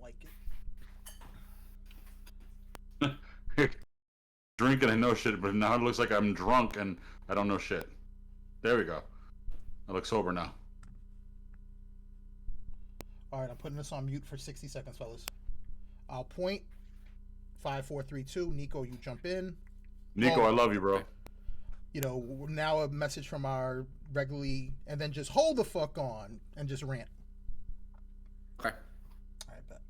like Drinking, I know shit, but now it looks like I'm drunk and I don't know shit. There we go. I look sober now. All right, I'm putting this on mute for 60 seconds, fellas. I'll point. 5, 4, 3, 2. Nico, you jump in. Nico, I love you, bro. Okay. Now a message from our regularly, and then just hold the fuck on and just rant. Okay. All right, bet.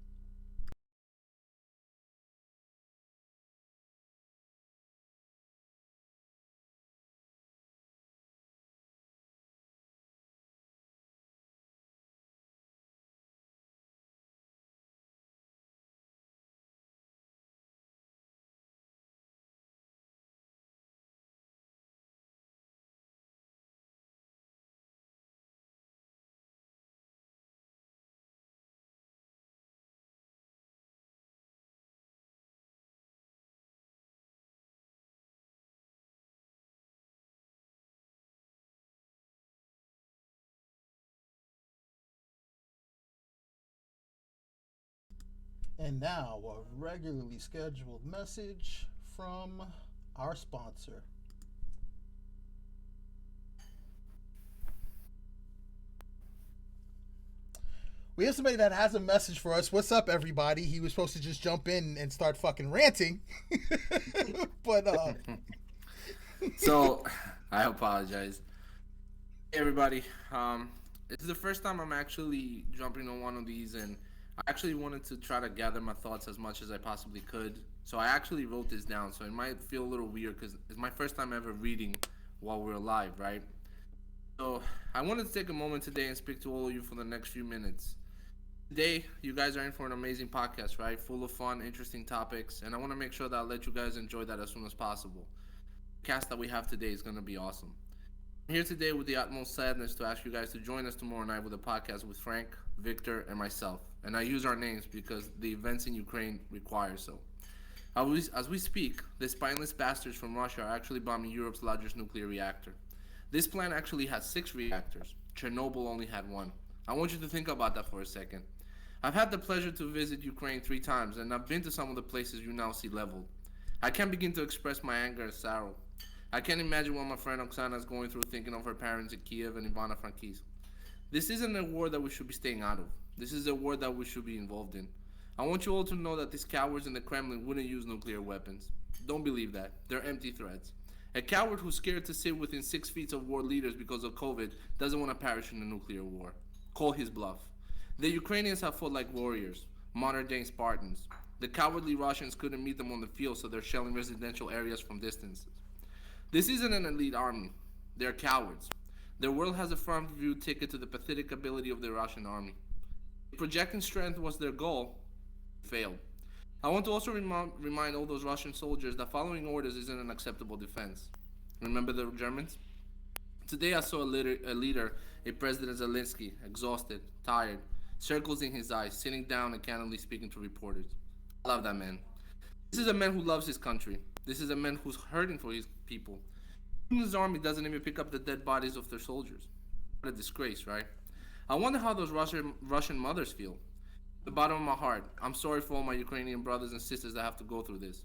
And now a regularly scheduled message from our sponsor. We have somebody that has a message for us. What's up, everybody? He was supposed to just jump in and start fucking ranting. But So, I apologize. Hey, everybody. This is the first time I'm actually jumping on one of these, and I actually wanted to try to gather my thoughts as much as I possibly could. So I actually wrote this down, so it might feel a little weird because it's my first time ever reading while we're live, right? So I wanted to take a moment today and speak to all of you for the next few minutes. Today, you guys are in for an amazing podcast, right? Full of fun, interesting topics, and I want to make sure that I let you guys enjoy that as soon as possible. The cast that we have today is going to be awesome. I'm here today with the utmost sadness to ask you guys to join us tomorrow night with a podcast with Frank, Victor, and myself. And I use our names because the events in Ukraine require so. As we speak, the spineless bastards from Russia are actually bombing Europe's largest nuclear reactor. This plant actually has 6 reactors. Chernobyl only had 1. I want you to think about that for a second. I've had the pleasure to visit Ukraine 3 times, and I've been to some of the places you now see leveled. I can't begin to express my anger and sorrow. I can't imagine what my friend Oksana is going through thinking of her parents in Kiev and Ivano-Frankivsk. This isn't a war that we should be staying out of. This is a war that we should be involved in. I want you all to know that these cowards in the Kremlin wouldn't use nuclear weapons. Don't believe that. They're empty threats. A coward who's scared to sit within 6 feet of war leaders because of COVID doesn't want to perish in a nuclear war. Call his bluff. The Ukrainians have fought like warriors, modern-day Spartans. The cowardly Russians couldn't meet them on the field, so they're shelling residential areas from distances. This isn't an elite army. They're cowards. The world has a front-view ticket to the pathetic ability of the Russian army. If projecting strength was their goal, it failed. I want to also remind all those Russian soldiers that following orders isn't an acceptable defense. Remember the Germans? Today I saw a leader, a President Zelensky, exhausted, tired, circles in his eyes, sitting down and candidly speaking to reporters. I love that man. This is a man who loves his country. This is a man who's hurting for his people. His army doesn't even pick up the dead bodies of their soldiers. What a disgrace, right? I wonder how those Russian mothers feel. At the bottom of my heart, I'm sorry for all my Ukrainian brothers and sisters that have to go through this.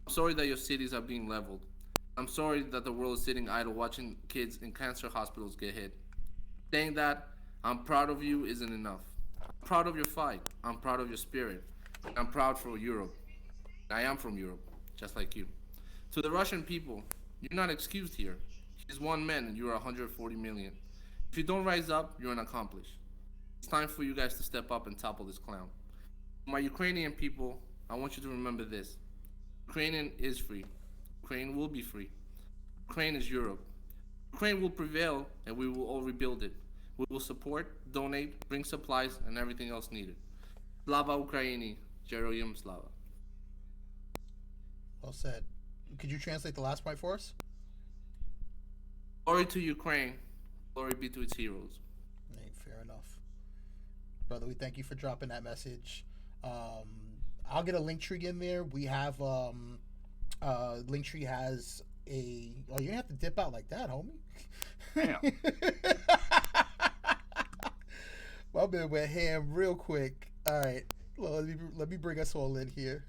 I'm sorry that your cities are being leveled. I'm sorry that the world is sitting idle watching kids in cancer hospitals get hit. Saying that I'm proud of you isn't enough. I'm proud of your fight. I'm proud of your spirit. I'm proud for Europe. I am from Europe, just like you. To the Russian people, you're not excused here. He's one man and you are 140 million. If you don't rise up, you're unaccomplished. It's time for you guys to step up and topple this clown. My Ukrainian people, I want you to remember this. Ukraine is free. Ukraine will be free. Ukraine is Europe. Ukraine will prevail and we will all rebuild it. We will support, donate, bring supplies, and everything else needed. Slava Ukraini, Geroyim Slava. well said. Could you translate the last point for us? Glory to Ukraine. Glory be to its heroes. Hey, fair enough. Brother, we thank you for dropping that message. I'll get a link tree in there. We have Linktree has a. Oh, you didn't have to dip out like that, homie. Damn. My man went ham real quick. All right, Well, let me bring us all in here.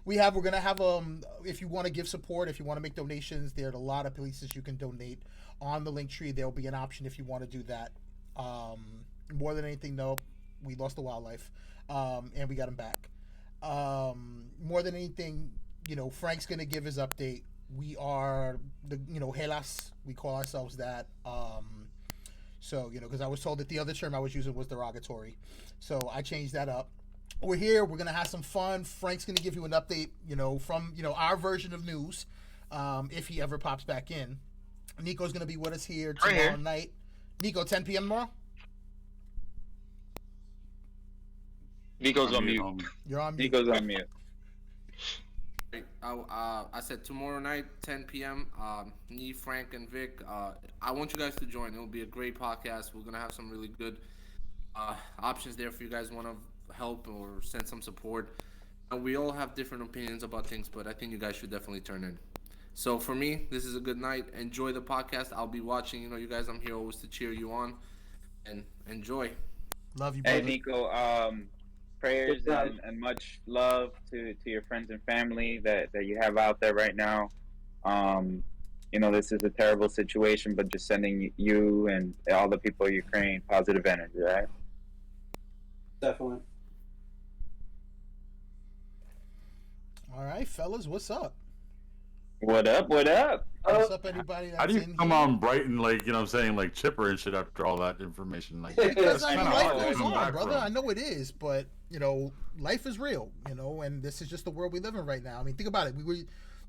We're gonna have if you want to give support, if you want to make donations, there are a lot of places you can donate on the link tree. There'll be an option if you want to do that. More than anything, though, we lost the wildlife, and we got him back. More than anything, Frank's gonna give his update. We are Helas. We call ourselves that. So because I was told that the other term I was using was derogatory, so I changed that up. We're here. We're gonna have some fun. Frank's gonna give you an update, from our version of news, if he ever pops back in. Nico's gonna be with us here tomorrow night. Nico, 10 p.m. tomorrow. Nico's on mute. You're on mute. Nico's on mute. I said tomorrow night, 10 p.m. Me, Frank, and Vic. I want you guys to join. It will be a great podcast. We're gonna have some really good options there for you guys want to help or send some support. We all have different opinions about things, but I think you guys should definitely turn in. So for me, this is a good night. Enjoy the podcast. I'll be watching. You guys, I'm here always to cheer you on, and enjoy. Love you, brother. Hey, Nico. Prayers and much love to your friends and family that you have out there right now. This is a terrible situation, but just sending you and all the people of Ukraine positive energy, right? Definitely. All right, fellas, what's up? What up? What's up, anybody? That's How do you in come here? on bright and like chipper and shit after all that information? Like, Because that's I mean, kinda life hard to goes come on, back brother. from. I know it is, but life is real, and this is just the world we live in right now. I mean, think about it. We were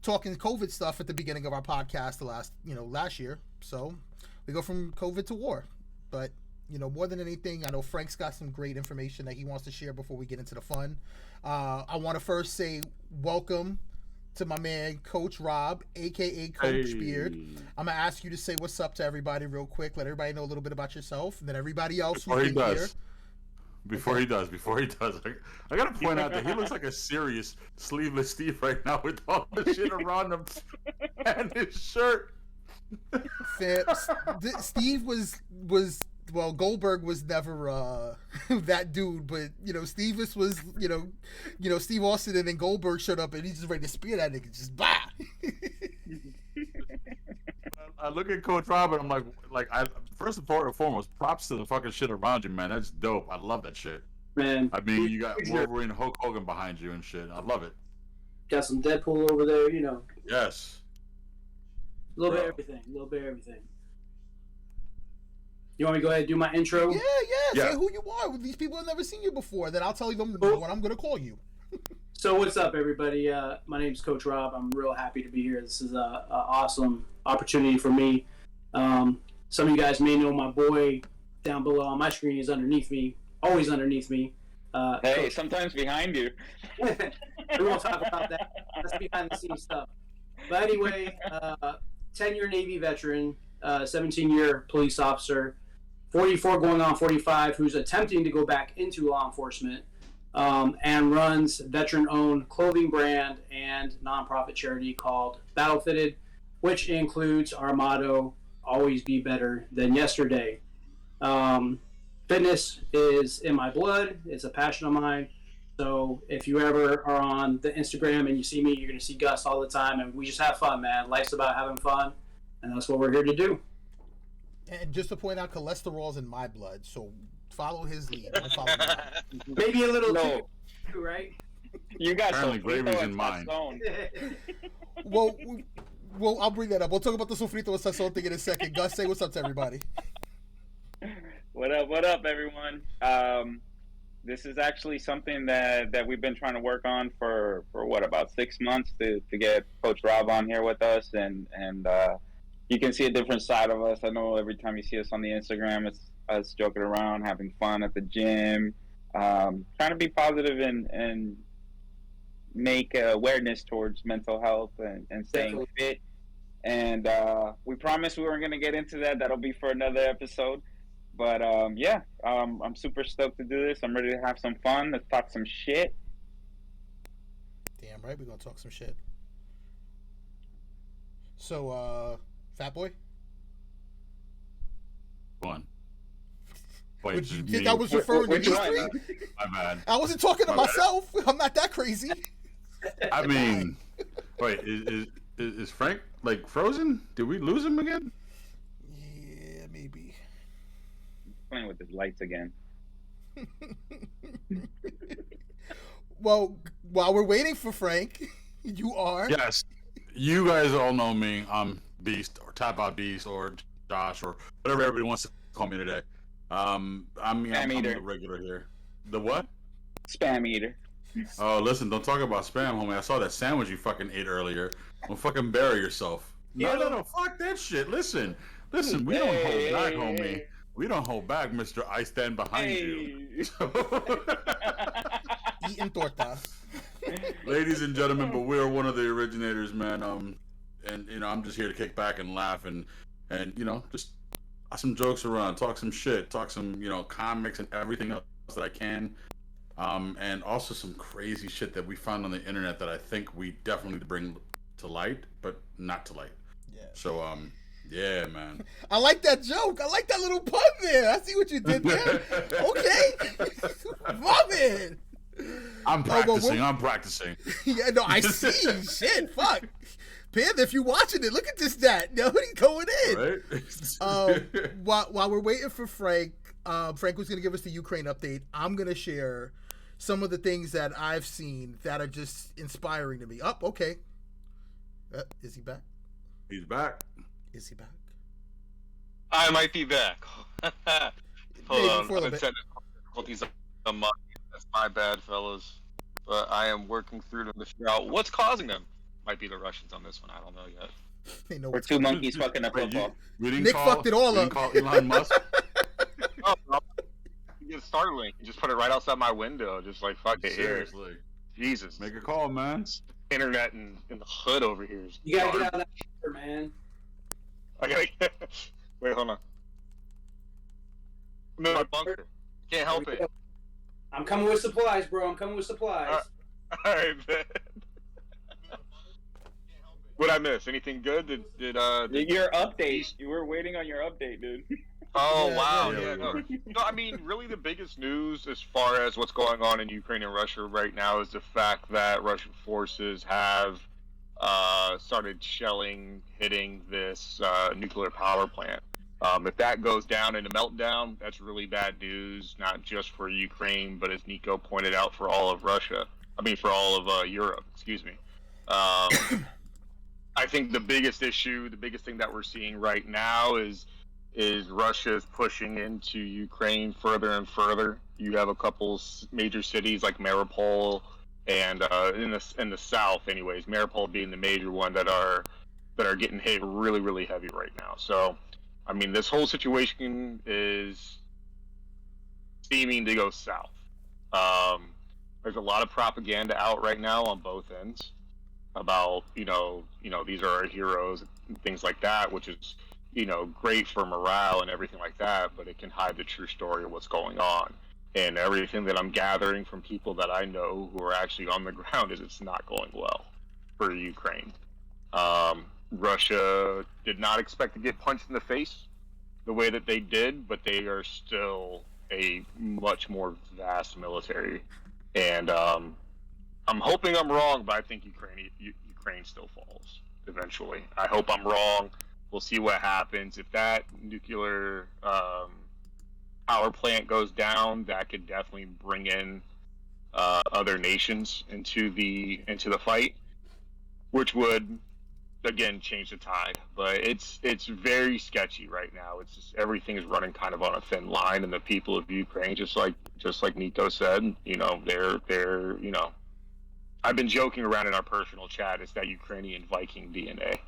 talking COVID stuff at the beginning of our podcast last year. So we go from COVID to war. But more than anything, I know Frank's got some great information that he wants to share before we get into the fun. I want to first say welcome to my man, Coach Rob, aka Coach Beard. I'm gonna ask you to say what's up to everybody real quick. Let everybody know a little bit about yourself, and then everybody else Before who's he been here. does, before he does, I gotta point out that he looks like a serious sleeveless Steve right now with all the shit around him and his shirt. Steve was well, Goldberg was never that dude, but Steve was Steve Austin, and then Goldberg showed up and he's just ready to spear that nigga, just bah. I look at Coach Rob and I'm first and foremost, props to the fucking shit around you, man. That's dope. I love that shit. Man, I mean, you got Wolverine, Hulk Hogan behind you and shit. I love it. got some Deadpool over there, Yes. a little bit of everything. You want me to go ahead and do my intro? Yeah. Yeah. Say who you are. These people have never seen you before. Then I'll tell them what I'm gonna call you. So what's up, everybody? My name's Coach Rob. I'm real happy to be here. This is a awesome opportunity for me. Some of you guys may know my boy down below on my screen is underneath me, always underneath me. Hey, Coach. sometimes behind you. We won't talk about that. That's behind the scenes stuff. But anyway, 10-year Navy veteran, 17-year police officer, 44 going on 45, who's attempting to go back into law enforcement, and runs veteran-owned clothing brand and nonprofit charity called Battlefitted, which includes our motto, always be better than yesterday. Fitness is in my blood. It's a passion of mine. So if you ever are on the Instagram and you see me, you're going to see Gus all the time, and we just have fun, man. Life's about having fun, and that's what we're here to do. And just to point out, cholesterol's in my blood, so follow his lead. Don't follow mine. Maybe a little No. too, right? You got Apparently sofrito gravy's and in mine. sazon. Well, I'll bring that up. We'll talk about the sofrito and sazon thing in a second. Gus, say what's up to everybody. What up, everyone? This is actually something that we've been trying to work on for about 6 months to get Coach Rob on here with us, and you can see a different side of us. I know every time you see us on the Instagram, it's us joking around, having fun at the gym, trying to be positive and make awareness towards mental health and staying Definitely. fit. And we promised we weren't going to get into that. That'll be for another episode. But I'm super stoked to do this. I'm ready to have some fun. Let's talk some shit. Damn right, we're gonna talk some shit. So, Fat Boy, One. Wait, Would you just think me? I was referring to Which these one? three? My bad. I wasn't talking to My bad. myself. I'm not that crazy. I mean, wait, is Frank like frozen? Did we lose him again? Yeah, maybe. Playing with his lights again. Well, while we're waiting for Frank, you are. Yes. You guys all know me. I'm Beast or Tap Out Beast or Josh or whatever everybody wants to call me today. I'm eater. the regular here. The what? Spam eater. Oh, listen, don't talk about spam, homie. I saw that sandwich you fucking ate earlier. Don't fucking bury yourself. No, fuck that shit. Listen, we don't hold back, homie. We don't hold back, Mr. I stand behind you. Eating torta. Ladies and gentlemen, but we're one of the originators, man. And you know, I'm just here to kick back and laugh and you know, just toss some jokes around, talk some shit, talk some, you know, comics and everything else that I can. And also some crazy shit that we found on the internet that I think we definitely need to bring to light, but not to light. Yeah. So, yeah, man. I like that joke. I like that little pun there. I see what you did there. Okay. Love it. I'm practicing. I'm practicing. Yeah, no, I see. Shit, fuck. Panther, if you're watching it, look at this stat. No, he's going in. Right? While we're waiting for Frank, Frank was going to give us the Ukraine update. I'm going to share some of the things that I've seen that are just inspiring to me. Okay. Is he back? He's back. Is he back? I might be back. Hold on. For a little I've bit. had difficulties on my That's my bad, fellas. But I am working through them to figure out what's causing them. Might be the Russians on this one. I don't know yet. They know We're what's two going on. monkeys fucking up football. Nick fucked it all we up. didn't call Elon Musk. Oh, no. You get Starlink. You just put it right outside my window. Just like, fuck it here. Seriously. Jesus. Make a call, man. Internet in the hood over here is You gotta garbage. get out of that water, man. I gotta get... Wait, hold on. I'm in my bunker. Can't help it. I'm coming with supplies, bro. I'm coming with supplies. Alright, man. What'd I miss? Anything good? Did Your update. You were waiting on your update, dude. Oh, Yeah, wow. yeah, Yeah, we no. were. No, I mean, really the biggest news as far as what's going on in Ukraine and Russia right now is the fact that Russian forces have started shelling, hitting this nuclear power plant. If that goes down in a meltdown, that's really bad news, not just for Ukraine, but as Nico pointed out, for all of Russia. I mean, for all of Europe, excuse me. I think the biggest issue, the biggest thing that we're seeing right now is Russia's pushing into Ukraine further and further. You have a couple major cities like Mariupol and in the south, anyways, Mariupol being the major one that are getting hit really, really heavy right now. So, I mean, this whole situation is seeming to go south. There's a lot of propaganda out right now on both ends about you know these are our heroes and things like that, which is great for morale and everything like that, but it can hide the true story of what's going on. And everything that I'm gathering from people that I know who are actually on the ground is it's not going well for Ukraine. Russia did not expect to get punched in the face the way that they did, but they are still a much more vast military. And I'm hoping I'm wrong, but I think Ukraine still falls eventually. I hope I'm wrong. We'll see what happens. If that nuclear power plant goes down, that could definitely bring in other nations into the fight, which would again change the tide. But it's very sketchy right now. It's just everything is running kind of on a thin line, and the people of Ukraine, just like Nico said, they're I've been joking around in our personal chat. It's that Ukrainian Viking DNA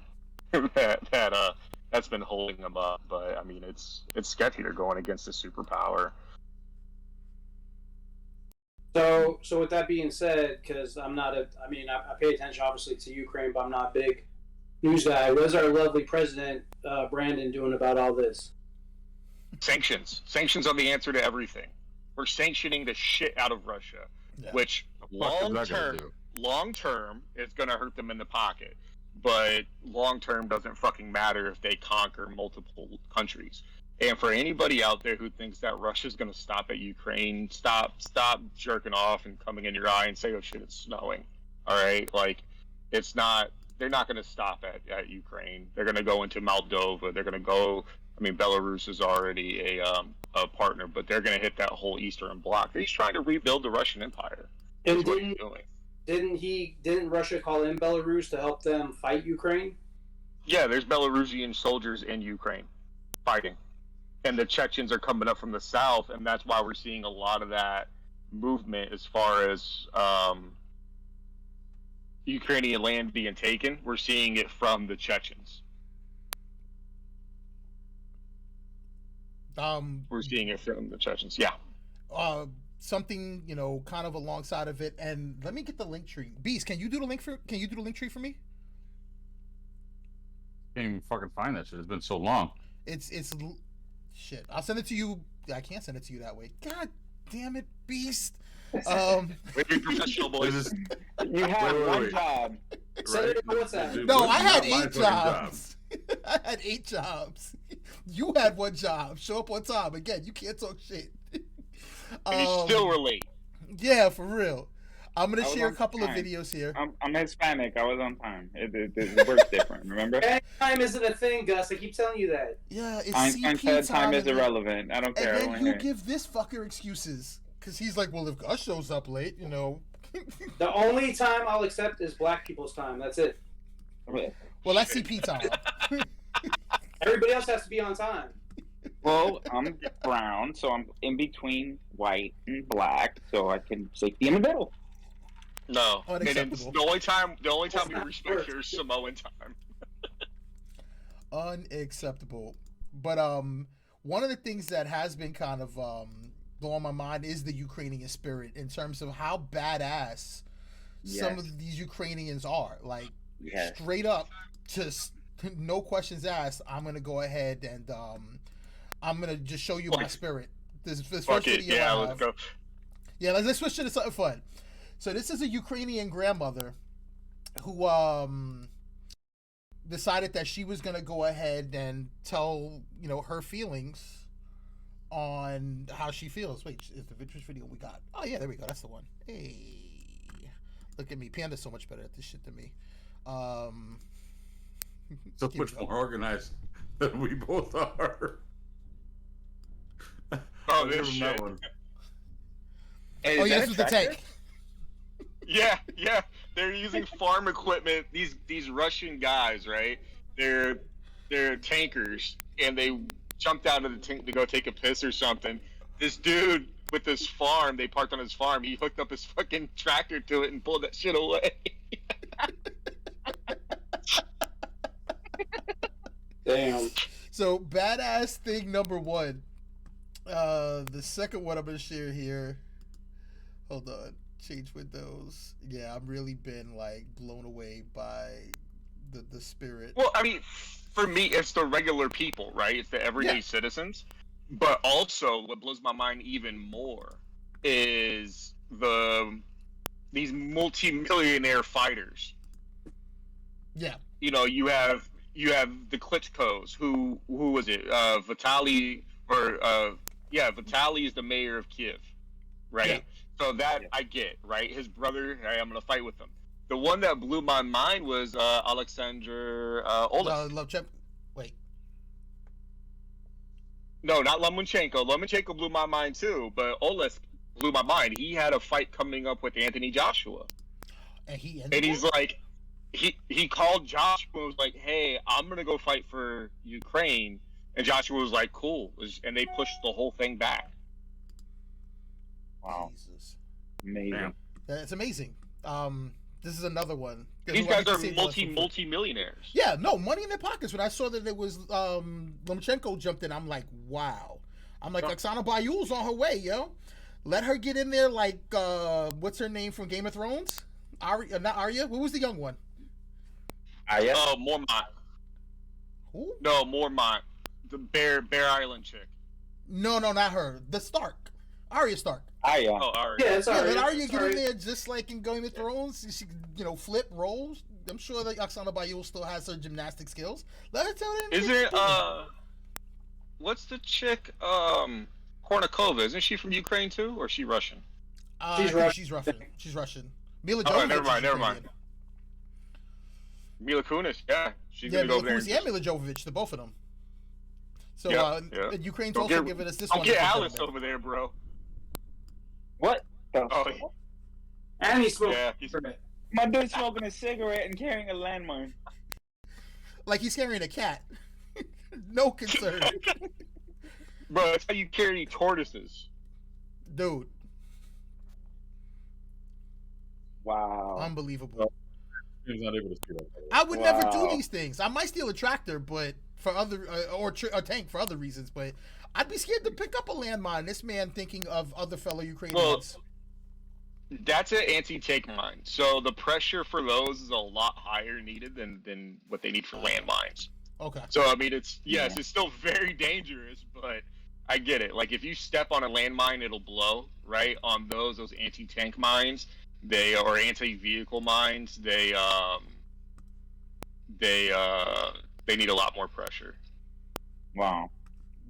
that's been holding them up. But I mean, it's sketchy. They're going against a superpower. So with that being said, because I pay attention obviously to Ukraine, but I'm not a big news guy. What is our lovely president Brandon doing about all this? Sanctions are the answer to everything. We're sanctioning the shit out of Russia, which long term it's going to hurt them in the pocket. But long term doesn't fucking matter if they conquer multiple countries. And for anybody out there who thinks that Russia's going to stop at Ukraine, stop jerking off and coming in your eye and say, "Oh shit, it's snowing." All right, like it's not. They're not going to stop at Ukraine. They're going to go into Moldova. They're going to go. I mean, Belarus is already a partner, but they're going to hit that whole Eastern Bloc. He's trying to rebuild the Russian Empire. And That's what he's doing. didn't Russia call in Belarus to help them fight Ukraine? Yeah, there's Belarusian soldiers in Ukraine fighting. And the Chechens are coming up from the south, and that's why we're seeing a lot of that movement as far as Ukrainian land being taken. We're seeing it from the Chechens. We're seeing it from the Chechens. Yeah. Something, you know, kind of alongside of it, and let me get the link tree. Beast, can you do the link tree for me? Can't even fucking find that shit. It's been so long. It's shit. I'll send it to you. I can't send it to you that way. God damn it, Beast. We're professional boys. You have Wait. one job. What's that? Dude, No, what's I had not my 8 fucking jobs. I had 8 jobs. You had 1 job. Show up on time. Again, you can't talk shit. And you still relate. Yeah, for real. I'm gonna I was share a on couple of time. videos here. I'm Hispanic. I was on time. It works different. Remember? Time isn't a thing, Gus. I keep telling you that. Yeah, it's Einstein CP said time is and- irrelevant. I don't care. I And don't then you hear it. give this fucker excuses. Because he's like, well, if Gus shows up late, you know. The only time I'll accept is black people's time. That's it. Well, that's CP time. Everybody else has to be on time. Well, I'm brown, so I'm in between white and black, so I can safety in the middle. No. And it's Unacceptable. the only time That's we not respect work. here is Samoan time. Unacceptable. But one of the things that has been kind of blowing my mind is the Ukrainian spirit in terms of how badass some Yes. of these Ukrainians are. Like, Yes. straight up, just no questions asked. I'm gonna go ahead and I'm gonna just show you my spirit. This Fuck first it. video Yeah, I let's have. go. Yeah, let's switch to something fun. So this is a Ukrainian grandmother who decided that she was gonna go ahead and tell, you know, her feelings on how she feels. Wait, is the Vintage video we got? Oh yeah, there we go. That's the one. Hey, look at me. Panda's so much better at this shit than me. So here we much go. more organized than we both are. Oh, I've this never met shit. one. Hey, Oh is yeah, that this was a the tractor? tank. Yeah. They're using farm equipment. These Russian guys, right? They're tankers, and they jumped out of the tank to go take a piss or something. This dude with this farm, they parked on his farm. He hooked up his fucking tractor to it and pulled that shit away. Damn. So badass thing number 1. The second one I'm gonna share here. Hold on. Change windows. Yeah, I've really been like blown away by the spirit. Well, I mean, for me, it's the regular people, right? It's the everyday Yeah. citizens. But also, what blows my mind even more is these multi-millionaire fighters. Yeah. You know, you have the Klitschko's. Who was it? Vitaly Vitaly is the mayor of Kiev, right? Yeah. So that I get, right? His brother, hey, I'm gonna fight with him. The one that blew my mind was Alexander Oles. Love Chep. Wait. No, not Lomachenko. Lomachenko blew my mind too, but Oles blew my mind. He had a fight coming up with Anthony Joshua, And he ended and he's it? like, he called Joshua and was like, "Hey, I'm gonna go fight for Ukraine," and Joshua was like, "Cool," and they pushed the whole thing back. Wow, Jesus. amazing. Damn. That's amazing. This is another one. These guys are multi-millionaires. Yeah, no, money in their pockets. When I saw that it was Lomachenko jumped in, I'm like, wow. I'm like, Oksana Bayul's on her way, yo. Let her get in there like, what's her name from Game of Thrones? Arya, not Arya. Who was the young one? Yeah. Oh, Mormont. Who? No, Mormont. The Bear Island chick. No, not her. The Stark. Arya Stark. Yeah. Oh, all right. Yeah, it's Yeah, alright. let Arya It's get in alright. there just like in Game of Thrones. She flip rolls. I'm sure that Oksana Bayul still has her gymnastic skills. Let her tell her. Isn't what's the chick? Kornikova, isn't she from Ukraine too, or is she Russian? I think she's Russian. She's Russian. Mila Oh, Jovovich. never mind, is never Ukrainian. mind. Mila Kunis, yeah, she's Yeah, gonna go Mila there. Kunis and Mila Jovovich, the both of them. So Yeah. Ukraine's Don't also get- giving us this Don't one. get as a Alice gentleman. over there, bro. What? The Oh, fuck? And he's smoking. yeah. He's, My dude's smoking a cigarette and carrying a landmine. Like he's carrying a cat. No concern, bro, that's how you carry tortoises. dude. Wow. Unbelievable. He's not able to see that. I would never do Wow. these things. I might steal a tractor, but for other or a tank for other reasons. But I'd be scared to pick up a landmine. This man thinking of other fellow Ukrainians. That's an anti-tank mine, so the pressure for those is a lot higher needed than what they need for landmines. Okay. So I mean, it's still very dangerous, but I get it. Like if you step on a landmine, it'll blow, right? On those anti-tank mines, or anti-vehicle mines, they need a lot more pressure. Wow.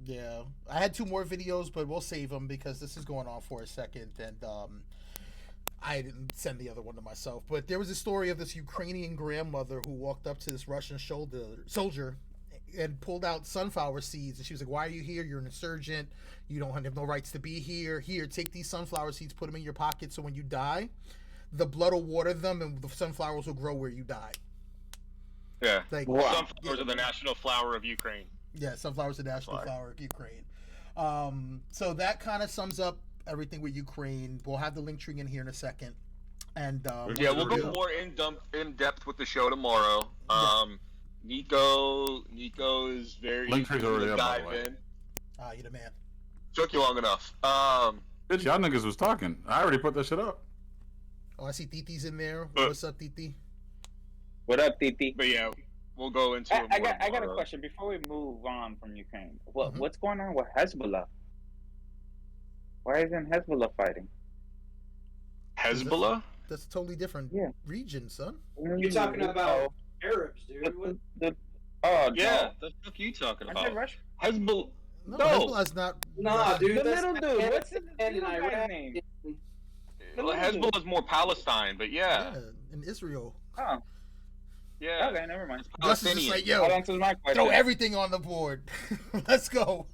Yeah, I had 2 more videos, but we'll save them because this is going on for a second, and I didn't send the other one to myself. But there was a story of this Ukrainian grandmother who walked up to this Russian soldier and pulled out sunflower seeds, and she was like, "Why are you here? You're an insurgent. You don't have no rights to be here. Here, take these sunflower seeds, put them in your pocket, so when you die, the blood will water them, and the sunflowers will grow where you die." Yeah. Like, Wow. Sunflowers are the national flower of Ukraine. yeah, sunflowers are the national flower of Ukraine. So that kind of sums up everything with Ukraine. We'll have the link tree in here in a second. And Yeah, we'll go more in depth with the show tomorrow. Nico is very Link tree's already up, by the dive way. in. you're the man. Took you long enough. Bitch, y'all niggas was talking. I already put that shit up. Oh, I see Titi's in there. What's up, Titi? What up, Titi? But yeah, we'll go into it I more got a tomorrow. question before we move on from Ukraine. Mhm. What's going on with Hezbollah? Why isn't Hezbollah fighting? Hezbollah? That's a totally different Yeah. region, son. You're talking about Arabs, dude. What? Oh, Yeah, the fuck you talking I about? said Russia. Hezbollah. No, No. Hezbollah's not. Nah, Russian. dude. The That's little dude. What's the and little guy's Iraq. name? Well, Hezbollah is more Palestine, but yeah. Yeah, in Israel. Oh, Yeah. okay, never mind. Gus is just like, yo, That answers my question. throw everything on the board. Let's go.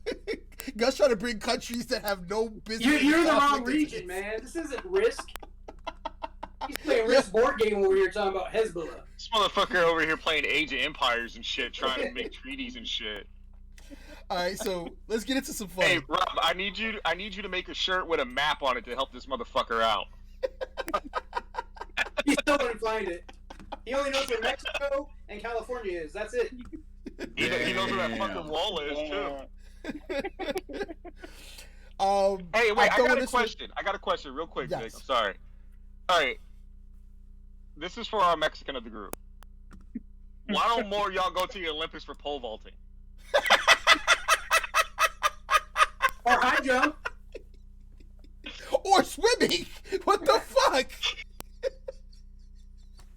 Gus trying to bring countries that have no business. You're the wrong conflict into region, this. man. This isn't Risk. He's playing Risk board game over here talking about Hezbollah. This motherfucker over here playing Age of Empires and shit, trying to make treaties and shit. All right, so let's get into some fun. Hey, Rob, I need you to make a shirt with a map on it to help this motherfucker out. He still didn't find it. He only knows where Mexico and California is. That's it. He knows where that fucking Damn. wall is too. Hey, wait, I throwing got a this question. I got a question real quick, Yes. Vic. I'm sorry. Alright. This is for our Mexican of the group. Why don't more of y'all go to the Olympics for pole vaulting? Or high jump. Or swimming. What the fuck?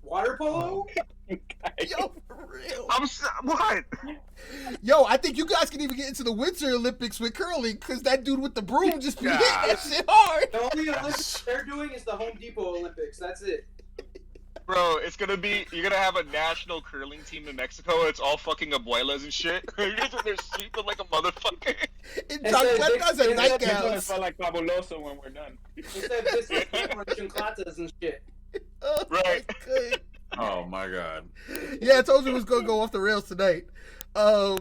Water polo. Yo, for real. What? Yo, I think you guys can even get into the Winter Olympics with curling because that dude with the broom just be hitting that shit hard. The only Olympics they're doing is the Home Depot Olympics. That's it. Bro, you're gonna have a national curling team in Mexico. It's all fucking abuelas and shit. You're just in there sleeping like a motherfucker. And And so chancletas and they- It's gonna nightgowns. feel like Fabuloso when we're done. Instead of biscuits, chanclatas and shit. Oh, Right. good. Oh my god. Yeah, I told you it was going to go off the rails tonight. My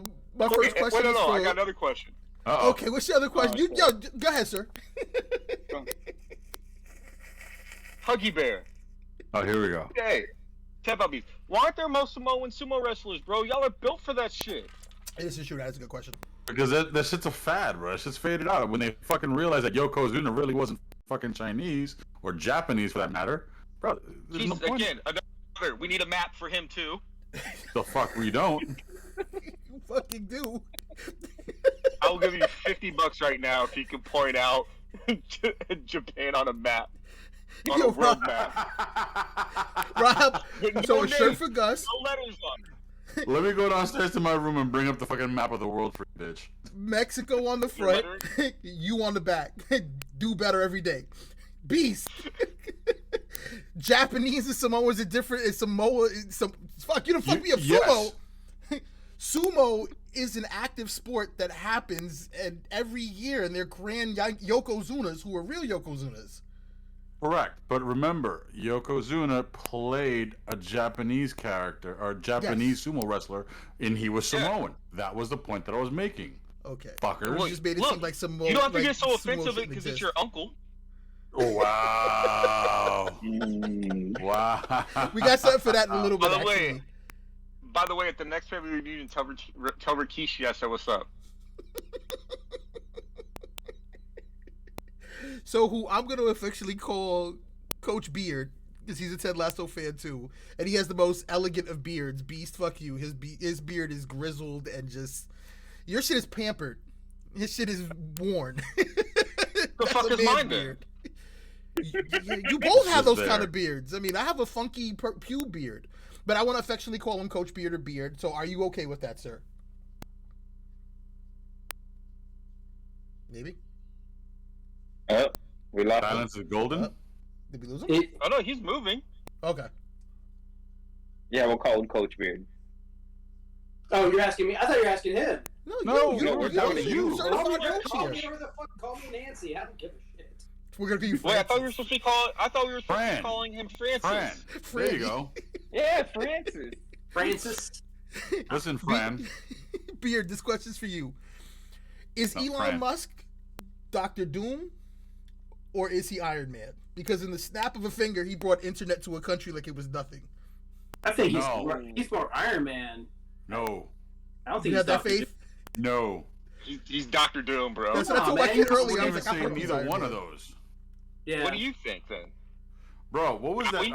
first question Wait, is no, for... I got another question. Uh-oh. Okay, what's your other question? Oh, Yo, go ahead, sir. Huggy Bear. Oh, here we go. Hey, tap out beef. Why aren't there most Samoan sumo wrestlers, bro? Y'all are built for that shit. This is true. That's a good question. Because that shit's a fad, bro. That shit's faded out. When they fucking realized that Yokozuna really wasn't fucking Chinese or Japanese for that matter, bro. There's no point. Again, another. We need a map for him too. The fuck we don't. You fucking do. I'll give you $50 right now if you can point out Japan on a map. On Yo, a world Rob, map. Rob, With so no a shirt names, for Gus. no letters on it. Let me go downstairs to my room and bring up the fucking map of the world for you, bitch. Mexico on the front, you on the back. Do better every day. Beast. Japanese and Samoans are different. It's Samoa. Fuck, you don't fuck me up. Sumo. Sumo is an active sport that happens every year, and they're grand yokozunas who are real yokozunas. Correct, but remember, Yokozuna played a Japanese character or Japanese sumo wrestler, and he was Samoan. That was the point that I was making. Okay, Fuckers. You just made it seem like Samoa. You don't have to like get so sumo offensive shouldn't because it's exist. your uncle. Oh, wow. Wow. We got something for that in a little bit. By the Actually. way, at the next family reunion, tell Rikishi I said what's up. So who I'm going to officially call Coach Beard, because he's a Ted Lasso fan too, and he has the most elegant of beards. Beast, fuck you. His beard is grizzled and just, your shit is pampered. His shit is worn. The fuck is mine then? You both have those there. kind of beards. I mean, I have a funky pube beard, but I want to affectionately call him Coach Beard or Beard. So are you okay with that, sir? Maybe. Oh, we lost him. Silence is golden. Did we lose him? Oh no, he's moving. Okay. Yeah, we'll call him Coach Beard. Oh, you're asking me? I thought you were asking him. No, you we're talking to you. certified Call me coach call here. me whatever the fuck. Call me Nancy. I don't give a shit. We're gonna give you. Wait, I thought we were Francis. supposed to be Fran. calling him Francis. Fran. There you go. Yeah, Francis. Francis. Listen, Fran. Beard, this question's for you. Is No, Elon Fran. Musk Dr. Doom, or is he Iron Man? Because in the snap of a finger, he brought internet to a country like it was nothing. I think No. he's more Iron Man. No. I don't think You he's have that Dr. faith? No. He's Dr. Doom, bro. That's what I Aw, told my man, kid you earlier. I I was wouldn't like, I say thought he was neither Iron one Man. of those. Yeah. What do you think then? Bro, what was that? We-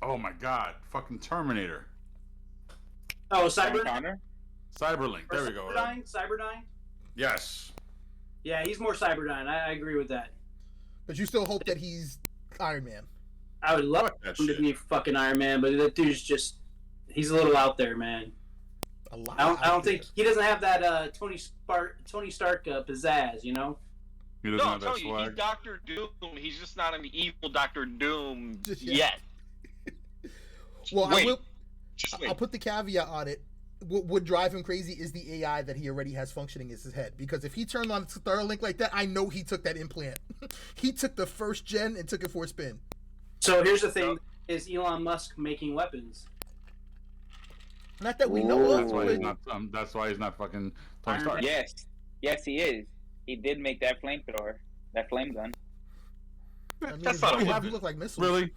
Oh my god. Fucking Terminator. Oh, John Cyber. Connor? Cyberlink. There we go. Cyberdyne. Yes. Yeah, he's more Cyberdyne. I agree with that. But you still hope that he's Iron Man. I would love Fuck that him to shit. be fucking Iron Man, but that dude's just—he's a little out there, man. A lot. I don't think he doesn't have that Tony Stark pizzazz, you know. He doesn't No, I'm have that telling you, he's swag. Doctor Doom. He's just not an evil Doctor Doom Just yet. Well, Wait. I will. Just wait. I'll put the caveat on it. What would drive him crazy is the AI that he already has functioning in his head. Because if he turned on Starlink like that, I know he took that implant. He took the first gen and took it for a spin. So here's the thing: is Elon Musk making weapons? Not that we know That's of. why he's but- not. That's why he's not fucking Tony Iron Stark. Man. Yes, he is. He did make that flamethrower, that flame gun. I mean, That's not a you weapon. look like missiles. Really?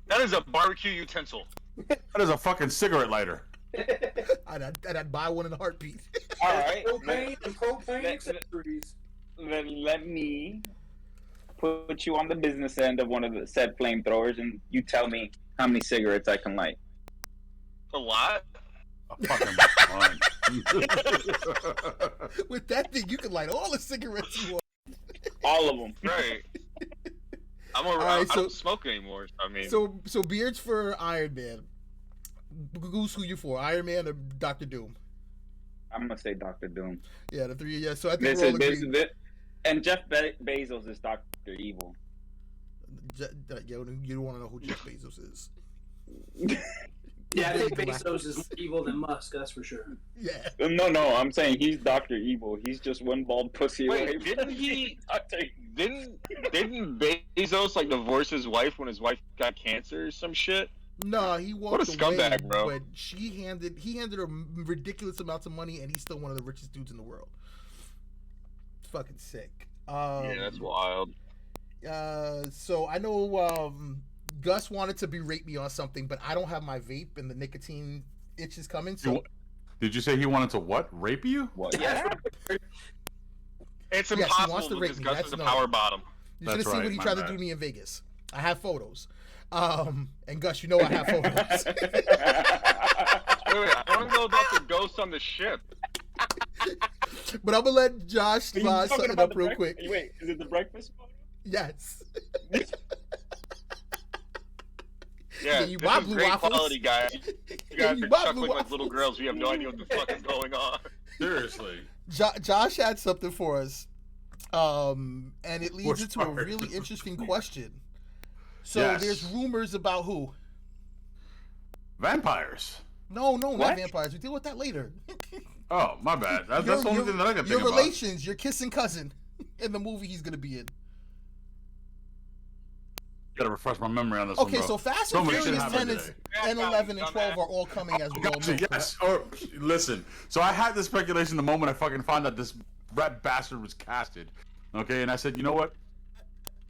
That is a barbecue utensil. That is a fucking cigarette lighter. I'd buy one in a heartbeat. All right. Propane and propane let- accessories. Let me put you on the business end of one of the said flamethrowers, and you tell me how many cigarettes I can light. A lot. A fucking fun. With that thing, you can light all the cigarettes you want. All of them. Right. right, I so- don't smoke anymore. I mean, So Beard's for Iron Man. Goose, who you for? Iron Man or Doctor Doom? I'm gonna say Dr. Doom. Yeah, the three. Yeah, so I think This we're is all this, agreed. this, and Jeff Bezos is Dr. Evil. You don't want to know who Jeff Bezos is. Yeah, I think Big Bezos is more evil than Musk. That's for sure. Yeah. No, I'm saying he's Dr. Evil. He's just one bald pussy away. wait, didn't from he? Dr. Didn't Bezos like divorce his wife when his wife got cancer or some shit? No, he walked What a scumbag, away, bro. but he handed her ridiculous amounts of money, and he's still one of the richest dudes in the world. It's fucking sick. Yeah, that's wild. So I know Gus wanted to berate me on something, but I don't have my vape, and the nicotine itch is coming. So Did you say he wanted to what? Rape you? What? Yeah. It's Yes, he wants impossible to rape because me, Gus that's is a no. power bottom. you should have That's seen right, what he my tried to bad. do to me in Vegas. I have photos. And Gus, you know I have photos. Wait, I want to know about the ghost on the ship. But I'm gonna let Josh Are you slide talking something about up the real breakfast- quick. Wait, is it the breakfast photo? Yes. Yeah, you this buy is blue great waffles. quality, guys. You guys You are buy chuckling blue like little waffles. girls. We have no idea what the fuck is going on. Seriously. Josh had something for us, and it leads Which into a part? really interesting question. So Yes. there's rumors about who? Vampires. No, not What? vampires. We deal with that later. Oh, my bad. That's the only thing that I can your think about. relations, your kissing cousin, in the movie he's gonna be in. Gotta refresh my memory on this Okay, one, bro. so Fast So and much shit Furious happened 10 and, today. 11 and 12 are all coming as we all Gotcha, know. yes. Or listen. So I had this speculation the moment I fucking found out this rat bastard was casted. Okay, and I said, you know what?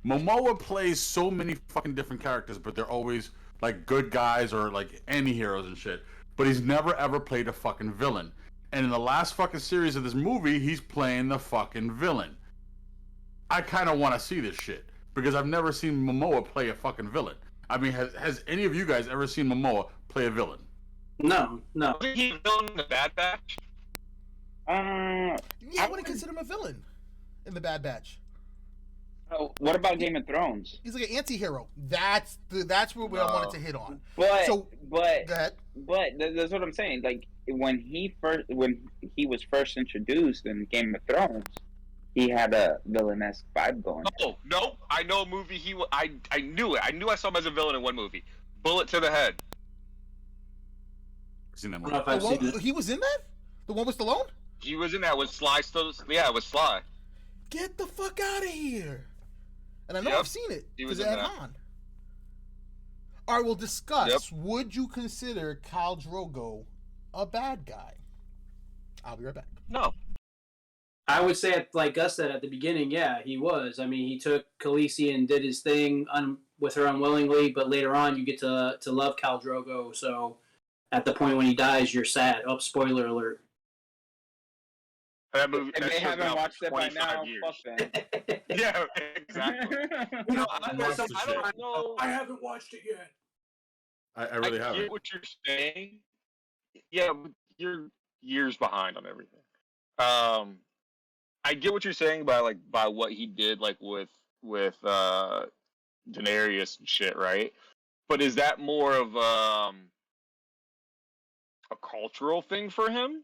Momoa plays so many fucking different characters, but they're always like good guys or like anti-heroes and shit. But he's never ever played a fucking villain. And in the last fucking series of this movie, he's playing the fucking villain. I kind of want to see this shit because I've never seen Momoa play a fucking villain. I mean, has any of you guys ever seen Momoa play a villain? No. Wasn't he a villain in the Bad Batch? Yeah, I wouldn't consider him a villain in the Bad Batch. Oh, what about Game of Thrones? He's like an anti-hero. That's where I wanted to hit on. But So, but Go ahead. that's what I'm saying. Like when he was first introduced in Game of Thrones, he had a villainous vibe going. Oh no! I know a movie. I knew it. I knew I saw him as a villain in one movie. Bullet to the Head. Seen that I movie? don't know if I've seen it. He was in that? The one with Stallone? He was in that with Sly. Yeah, with Sly. Get the fuck out of here. And I know Yep. I've seen it He was because it in had that. Han. All right, we'll discuss. Yep. Would you consider Khal Drogo a bad guy? I'll be right back. No. I would say, like Gus said at the beginning, yeah, he was. I mean, he took Khaleesi and did his thing with her unwillingly, but later on, you get to love Khal Drogo. So, at the point when he dies, you're sad. Oh, spoiler alert! That movie. If That they show's been haven't out watched for it by 25 now, years. fuck them. Yeah, exactly. You know, I I watched the shit. don't know. I haven't watched it yet. I really I haven't. get what you're saying. Yeah, but you're years behind on everything. I get what you're saying by what he did, like with Daenerys and shit, right? But is that more of a cultural thing for him?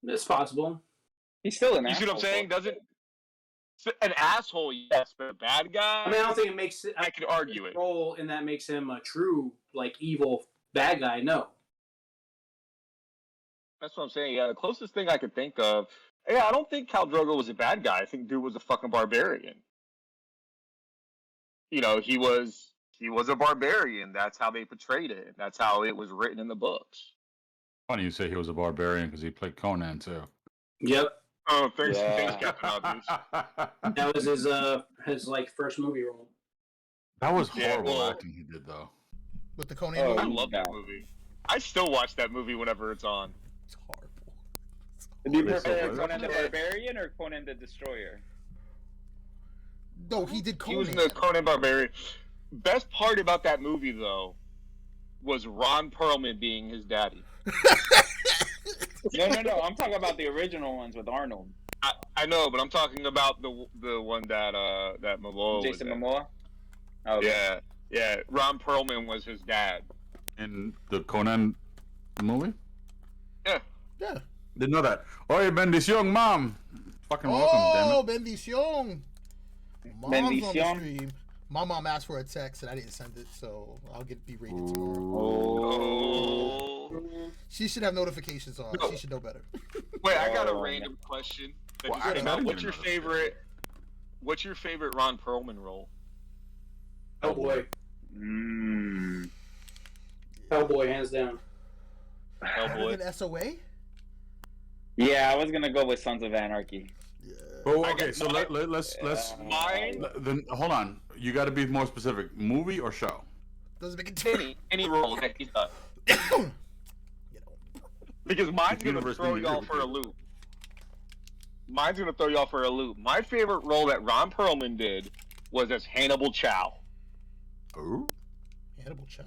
It's possible. He's still an You see what I'm asshole. saying? Doesn't an asshole? Yes, but a bad guy. I mean, I don't think it makes it. I could argue it. Role in that makes him a true, like, evil bad guy. No. That's what I'm saying. Yeah, the closest thing I could think of. Yeah, I don't think Khal Drogo was a bad guy. I think dude was a fucking barbarian. You know, he was a barbarian. That's how they portrayed it. That's how it was written in the books. Funny you say he was a barbarian because he played Conan too. Yep. Oh, thanks, Yeah. thanks, Captain Obvious. That was his like first movie role. That was Yeah, horrible well- acting he did though. With the Conan Oh, I movie? love that No. movie. I still watch that movie whenever it's on. It's horrible. Do you It's so prefer good. Conan the Barbarian or Conan the Destroyer? No, he did He Conan. was in the Conan Barbarian. Best part about that movie, though, was Ron Perlman being his daddy. No. I'm talking about the original ones with Arnold. I know, but I'm talking about the one that Momoa Jason was in. Momoa? Oh, okay. Yeah. Ron Perlman was his dad. In the Conan movie? Yeah. Yeah. Didn't know that. Oye, bendición, mom. Fucking welcome, damn Oh, it. bendición. Mom's on the Bendición. stream. My mom asked for a text and I didn't send it, so I'll get berated tomorrow. Oh. She should have notifications on. No. She should know better. Wait, I got a Oh, random question. That Well, just I came didn't out. get What's a your notification. What's your favorite Ron Perlman role? Hellboy. Mm. Hellboy, hands down. Hellboy. An SOA? Yeah, I was gonna go with Sons of Anarchy. Yeah. Oh, I okay. got So mine. let's Mine. then hold on. You got to be more specific. Movie or show? Doesn't make a difference. Any role that he's done. You know. Because mine's gonna Universe throw didn't y'all agree for a with you. loop. Mine's gonna throw y'all for a loop. My favorite role that Ron Perlman did was as Hannibal Chow Oh. Hannibal Chow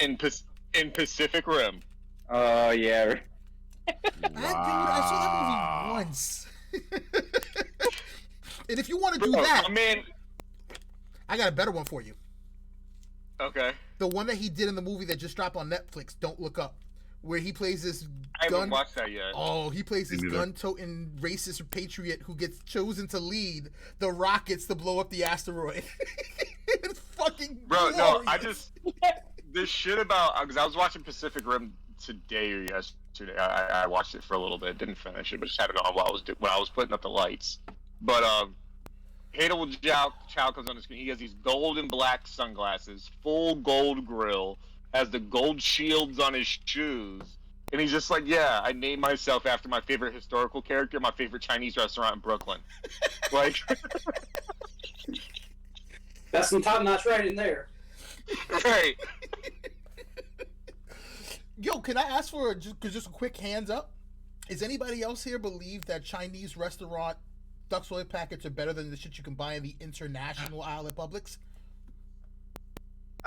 and what? in Pacific Rim. Oh yeah. I saw that movie once. And if you want to do Bro, that, my man. I got a better one for you. Okay. The one that he did in the movie that just dropped on Netflix, Don't Look Up, where he plays this I haven't gun. watched that yet. Oh, he plays this Me neither. gun-toting racist patriot who gets chosen to lead the rockets to blow up the asteroid. It's fucking Bro, glorious. no, I just this shit about because I was watching Pacific Rim today or yesterday. I watched it for a little bit, didn't finish it, but just had it on while I was putting up the lights. But Hadel Chow comes on the screen. He has these gold and black sunglasses, full gold grill, has the gold shields on his shoes, and he's just like, "Yeah, I named myself after my favorite historical character, my favorite Chinese restaurant in Brooklyn." Like, That's some top-notch writing there. right? Yo, can I ask for just a quick hands up? Is anybody else here believe that Chinese restaurant duck soy packets are better than the shit you can buy in the international aisle at Publix?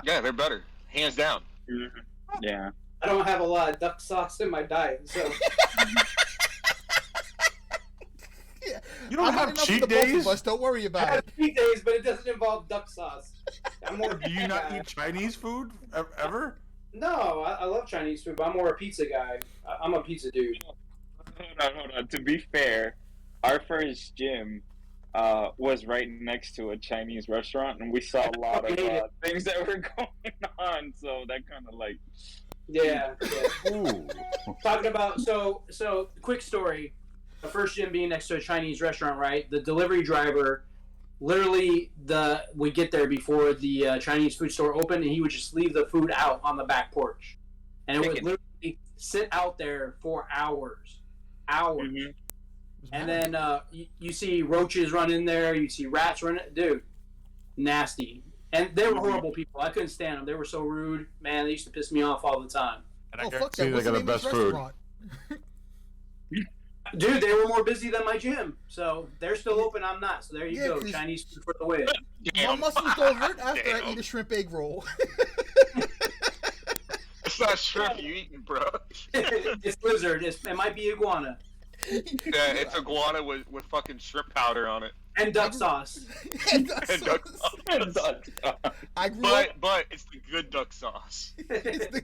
Yeah, they're better, hands down. Yeah. I don't have a lot of duck sauce in my diet, so Yeah. You don't I got have enough cheat for the both days? of us. Don't worry I about have it. cheat days, but it doesn't involve duck sauce. I'm more. Do you not eat Chinese food ever? No, I love Chinese food, but I'm more a pizza guy. I'm a pizza dude. Hold on. To be fair, our first gym was right next to a Chinese restaurant, and we saw a lot of things that were going on. So that kind of like, Yeah. Ooh. Talking about so quick story. The first gym being next to a Chinese restaurant, right? The delivery driver, literally, we get there before the Chinese food store opened, and he would just leave the food out on the back porch, and it would literally sit out there for hours. Mhm. And then you see roaches run in there, you see rats run, dude, nasty. And they were horrible people. I couldn't stand them. They were so rude, man. They used to piss me off all the time. And I Oh, fuck guarantee that. they What's got the the name of best this food. restaurant? Dude, they were more busy than my gym, so they're still open. I'm not. So there you Yeah, go, 'cause- Chinese food for the win. My Damn. muscles don't hurt after I Damn. eat a shrimp egg roll. It's not shrimp you eating, bro. It's lizard. It might be iguana Yeah, it's iguana with fucking shrimp powder on it. and duck sauce. And duck And duck sauce. sauce. I grew up. But it's the good duck sauce. It's the,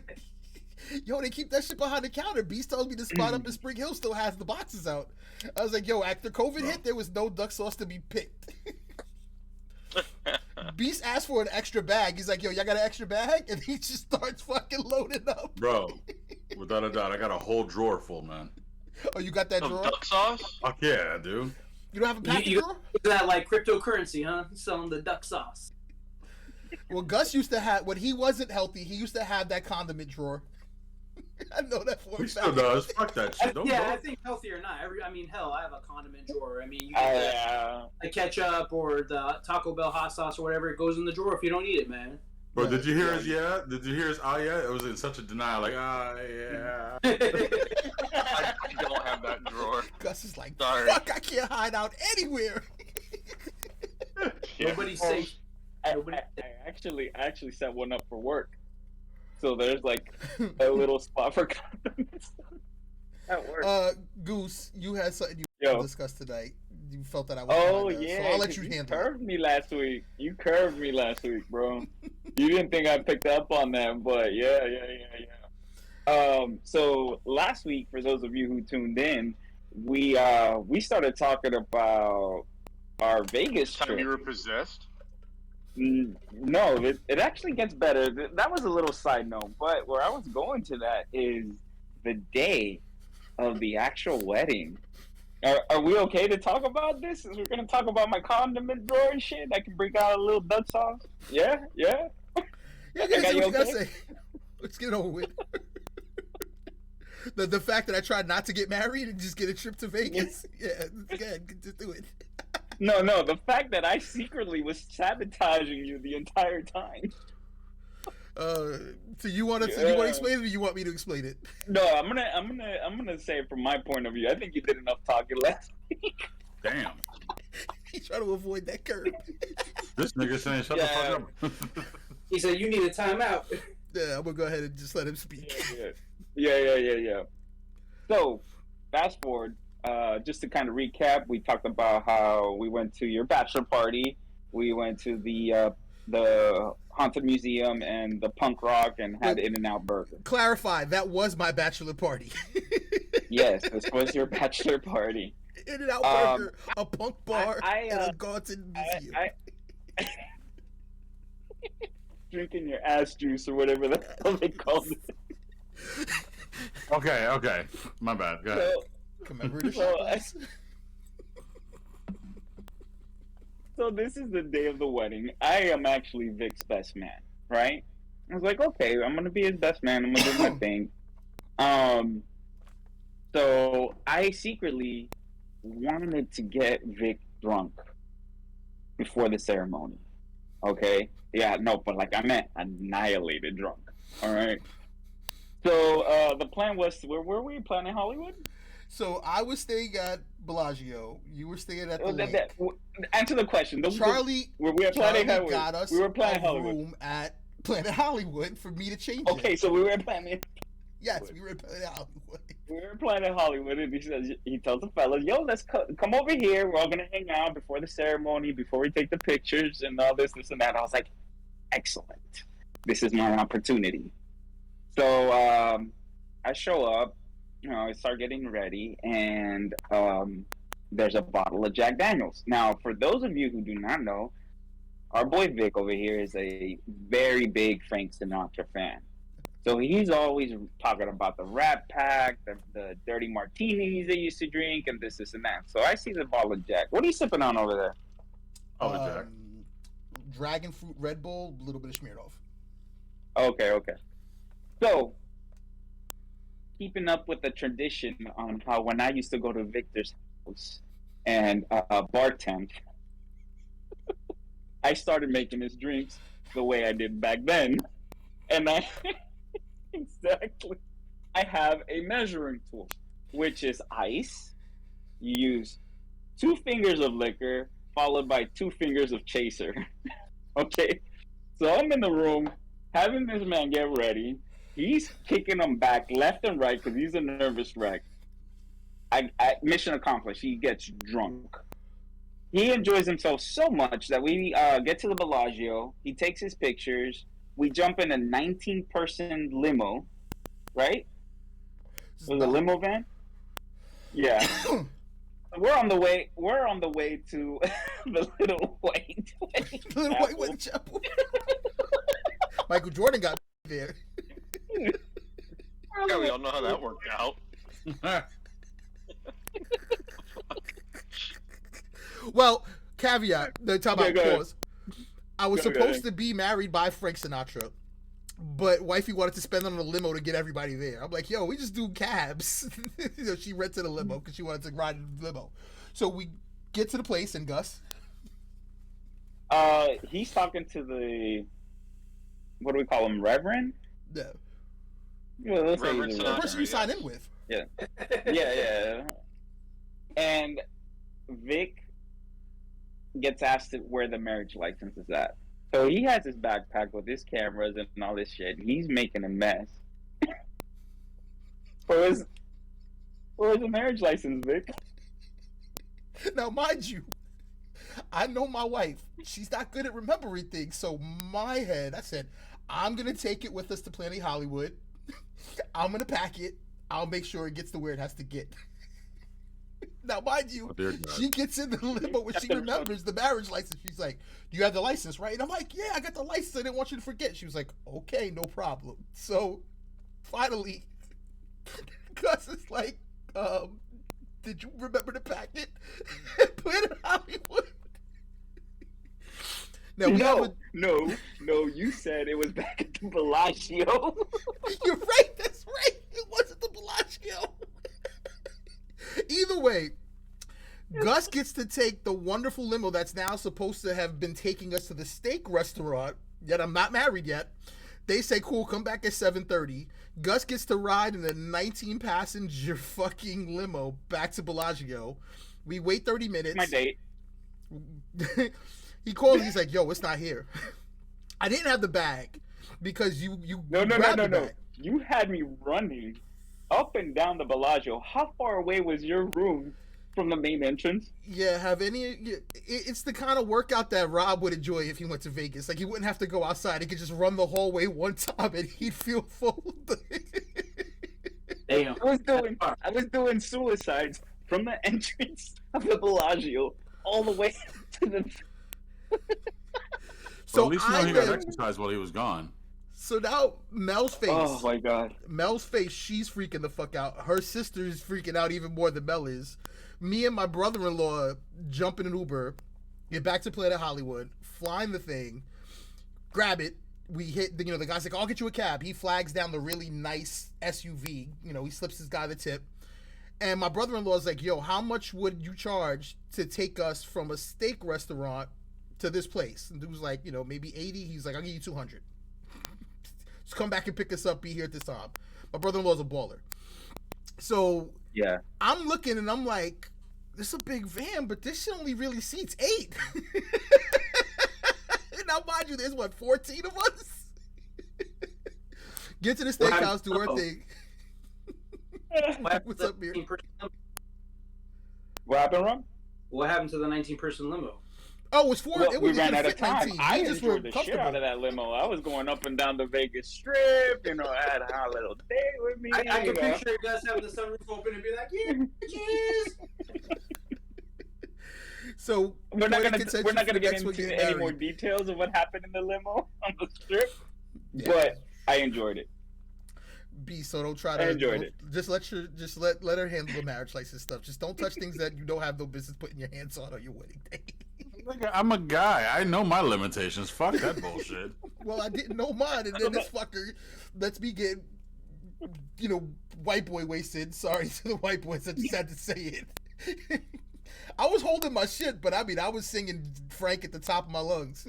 yo, they keep that shit behind the counter. Beast tells me the spot up in Spring Hill still has the boxes out. I was like, yo, after COVID hit, there was no duck sauce to be picked. Beast asked for an extra bag. He's like, yo, y'all got an extra bag? And he just starts fucking loading up. Bro, without a doubt, I got a whole drawer full, man. Oh, you got that Of drawer? duck sauce? Fuck yeah, dude. You don't have a packet You- drawer? That like cryptocurrency, huh? Selling the duck sauce. Well, Gus used to have, when he wasn't healthy, he used to have that condiment drawer. I know that for He a still fact. does. Fuck that shit. Don't Yeah, go. I think healthy or not. Hell, I have a condiment drawer. I mean, you get the ketchup or the Taco Bell hot sauce or whatever. It goes in the drawer if you don't need it, man. Bro, did you hear Yeah. his yeah? Did you hear his ah yeah? It was in such a denial, like yeah. I don't have that drawer. Gus is like, Sorry. fuck, I can't hide out anywhere. Nobody's safe. I actually set one up for work. So there's like a little spot for condiments at work. Goose, you had something you Yo. wanted to discuss tonight. You felt that I was Oh kinda- yeah, so I'll let 'cause you you handle it. curved me last week. You curved me last week, bro. You didn't think I picked up on that, but yeah. So last week, for those of you who tuned in, we started talking about our Vegas Time trip. you were possessed? No, it actually gets better. That was a little side note, but where I was going to that is the day of the actual wedding. Are we okay to talk about this? Since we're gonna talk about my condiment drawer and shit, I can bring out a little duck sauce. Yeah. Yeah, I guys, got what you you gotta okay? say? Let's get over with. The fact that I tried not to get married and just get a trip to Vegas. Yeah, good. Just do it. No, the fact that I secretly was sabotaging you the entire time. So you want to explain it, or you want me to explain it? No, I'm gonna say it from my point of view. I think you did enough talking last week. Damn. He's trying to avoid that curve. This nigga saying shut the fuck up. He said you need a timeout. Yeah, I'm gonna go ahead and just let him speak. Yeah. So, fast forward. Just to kind of recap, we talked about how we went to your bachelor party. We went to the the Haunted Museum and the punk rock and had In-N-Out Burger. Clarify, that was my bachelor party. Yes, this was your bachelor party. In-N-Out Burger, a punk bar, I, and a Haunted Museum. Drinking your ass juice or whatever the hell they called it. Okay. My bad. Go ahead. Commemorative So, shot glass. So this is the day of the wedding. I am actually Vic's best man, right? I was like, okay, I'm gonna be his best man. I'm gonna do my thing. So I secretly wanted to get Vic drunk before the ceremony. Okay? Yeah, no, but like I meant annihilated drunk. All right. So the plan was, where were we? Planet Hollywood? So I was staying at Bellagio. You were staying at the lake. Answer the question. Charlie, we were at Planet Hollywood. Got us we were at Planet a Hollywood. room at Planet Hollywood for me to change Okay, it. so we were at Planet. Yes, we were at Planet Hollywood. We were at Planet Hollywood, and he tells the fellas, "Yo, let's come over here. We're all gonna hang out before the ceremony, before we take the pictures and all this, and that." I was like, "Excellent. This is my opportunity." So I show up. I start getting ready, and there's a bottle of Jack Daniels. Now, for those of you who do not know, our boy Vic over here is a very big Frank Sinatra fan. So he's always talking about the Rat Pack, the dirty martinis they used to drink, and this, and that. So I see the bottle of Jack. What are you sipping on over there? Jack. Dragon fruit Red Bull, a little bit of Smirnoff. Okay. So, keeping up with the tradition on how when I used to go to Victor's house and bartend, I started making his drinks the way I did back then. And I have a measuring tool, which is ice. You use 2 fingers of liquor followed by 2 fingers of chaser. Okay? So I'm in the room having this man get ready. He's kicking them back left and right because he's a nervous wreck. Mission accomplished. He gets drunk. He enjoys himself so much that we get to the Bellagio. He takes his pictures. We jump in a 19-person limo, right? It was a limo van. Yeah. We're on the way to the Little White Little White Wedding Chapel. Michael Jordan got there. Yeah, we all know how that worked out. Well, caveat, the time I go ahead. pause. I was supposed to be married by Frank Sinatra, but wifey wanted to spend on a limo to get everybody there. I'm like, yo, we just do cabs. She rented a limo because she wanted to ride in the limo. So we get to the place, and Gus? He's talking to the, what do we call him, Reverend? Yeah. Yeah, let's say Reverend he's a The Sinatra. person you sign in with. Yeah. And Vic gets asked where the marriage license is at. So he has his backpack with his cameras and all this shit. He's making a mess. Where's the marriage license, Vic? Now, mind you, I know my wife. She's not good at remembering things. So my head, I said, I'm going to take it with us to Planet Hollywood. I'm going to pack it. I'll make sure it gets to where it has to get. Now, mind you, she gets in the limo when she remembers the marriage license. She's like, do you have the license, right? And I'm like, yeah, I got the license. I didn't want you to forget. She was like, okay, no problem. So, finally, Gus is like, did you remember to pack it? Put it in Hollywood. Now, No, you said it was back at the Bellagio. You're right, that's right. It wasn't the Bellagio. Either way, Gus gets to take the wonderful limo that's now supposed to have been taking us to the steak restaurant, yet I'm not married yet. They say, cool, come back at 7:30. Gus gets to ride in a 19-passenger fucking limo back to Bellagio. We wait 30 minutes. My date. He calls, he's like, yo, it's not here. I didn't have the bag because you No. grabbed the bag. You had me running up and down the Bellagio. How far away was your room from the main entrance. Yeah, it's the kind of workout that Rob would enjoy if he went to Vegas. Like, he wouldn't have to go outside. He could just run the hallway one time and he'd feel full. Damn. I was doing suicides from the entrance of the Bellagio all the way to the. So well, at least you know he got exercise while he was gone. So now Mel's face. Oh my god. Mel's face, she's freaking the fuck out. Her sister's freaking out even more than Mel is. Me and my brother-in-law jump in an Uber, get back to Planet Hollywood, flying the thing, grab it. We hit, the guy's like, I'll get you a cab. He flags down the really nice SUV. He slips his guy the tip. And my brother-in-law's like, yo, how much would you charge to take us from a steak restaurant to this place? And dude was like, maybe 80. He's like, I'll give you 200. Just come back and pick us up, be here at this time. My brother-in-law's a baller. So yeah, I'm looking and I'm like, this is a big van, but this shit only really seats 8. Now, mind you, there's 14 of us? Get to the steakhouse, do our thing. What's up, Beer? What happened, Ron? What happened to the 19-person limo? Oh, it was 4. Well, we ran out of time. I just enjoyed the shit out of that limo. I was going up and down the Vegas Strip. I had a little date with me. I can picture you guys having the sunroof open and be like, yeah, cheers. So we're not gonna get into any more details of what happened in the limo on the strip, but I enjoyed it. B, so don't try to. I enjoyed it. Just let her handle the marriage license stuff. Just don't touch things that you don't have no business putting your hands on your wedding day. I'm a guy. I know my limitations. Fuck that bullshit. Well, I didn't know mine, and then this fucker lets me get, white boy wasted. Sorry to the white boys, I just had to say it. I was holding my shit, but I was singing Frank at the top of my lungs.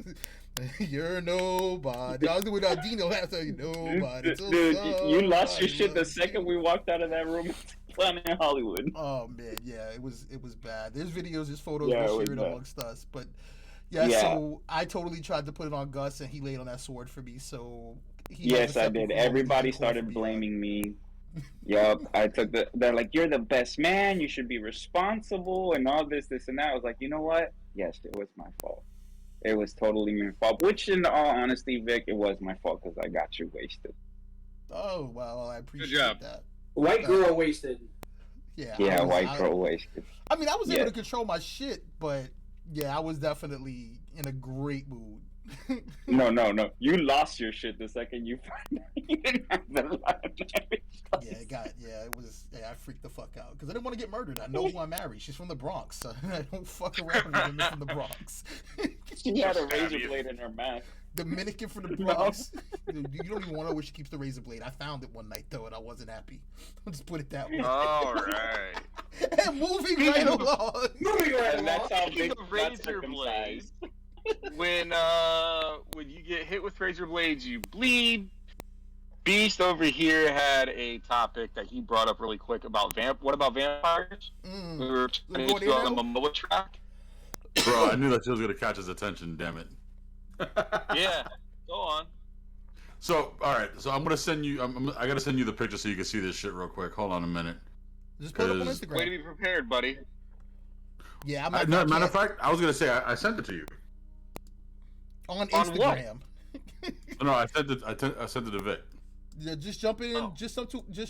You're nobody. I was doing Dino. That's how you nobody. Dude, you lost your shit the second we walked out of that room. Planet Hollywood. Oh man, yeah, it was bad. There's videos, there's photos we're sharing amongst us, but yeah. So I totally tried to put it on Gus, and he laid on that sword for me. So yes, I did. Everybody started blaming me. Yup, I took they're like, you're the best man, you should be responsible, and all this, and that. I was like, you know what? Yes, it was my fault. It was totally my fault. Which, in all honesty, Vic, it was my fault because I got you wasted. Oh well, I appreciate that. White girl wasted. Yeah, white girl wasted. I mean, I was able to control my shit, but yeah, I was definitely in a great mood. No. You lost your shit the second you found out you didn't have the life. I freaked the fuck out because I didn't want to get murdered. I know who I married. She's from the Bronx. So I don't fuck around with women from the Bronx. She had a razor blade in her mouth. Dominican from the Bronx. Dude, you don't even want to know where she keeps the razor blade. I found it one night though, and I wasn't happy. I'll just put it that way. All right. And moving right along. And that's how big the razor blade. When you get hit with razor blades, you bleed. Beast over here had a topic that he brought up really quick about What about vampires? We were trying to go on the Momoa track. Bro, I knew that she was gonna catch his attention. Damn it. Yeah, go on. So, all right. So I'm gonna send you. I gotta send you the picture so you can see this shit real quick. Hold on a minute. Just put it up on Instagram. Way to be prepared, buddy. Yeah, matter of fact, I was gonna say I sent it to you on Instagram. No, I sent it. I sent it to Vic. Yeah, just jump in. Oh. Just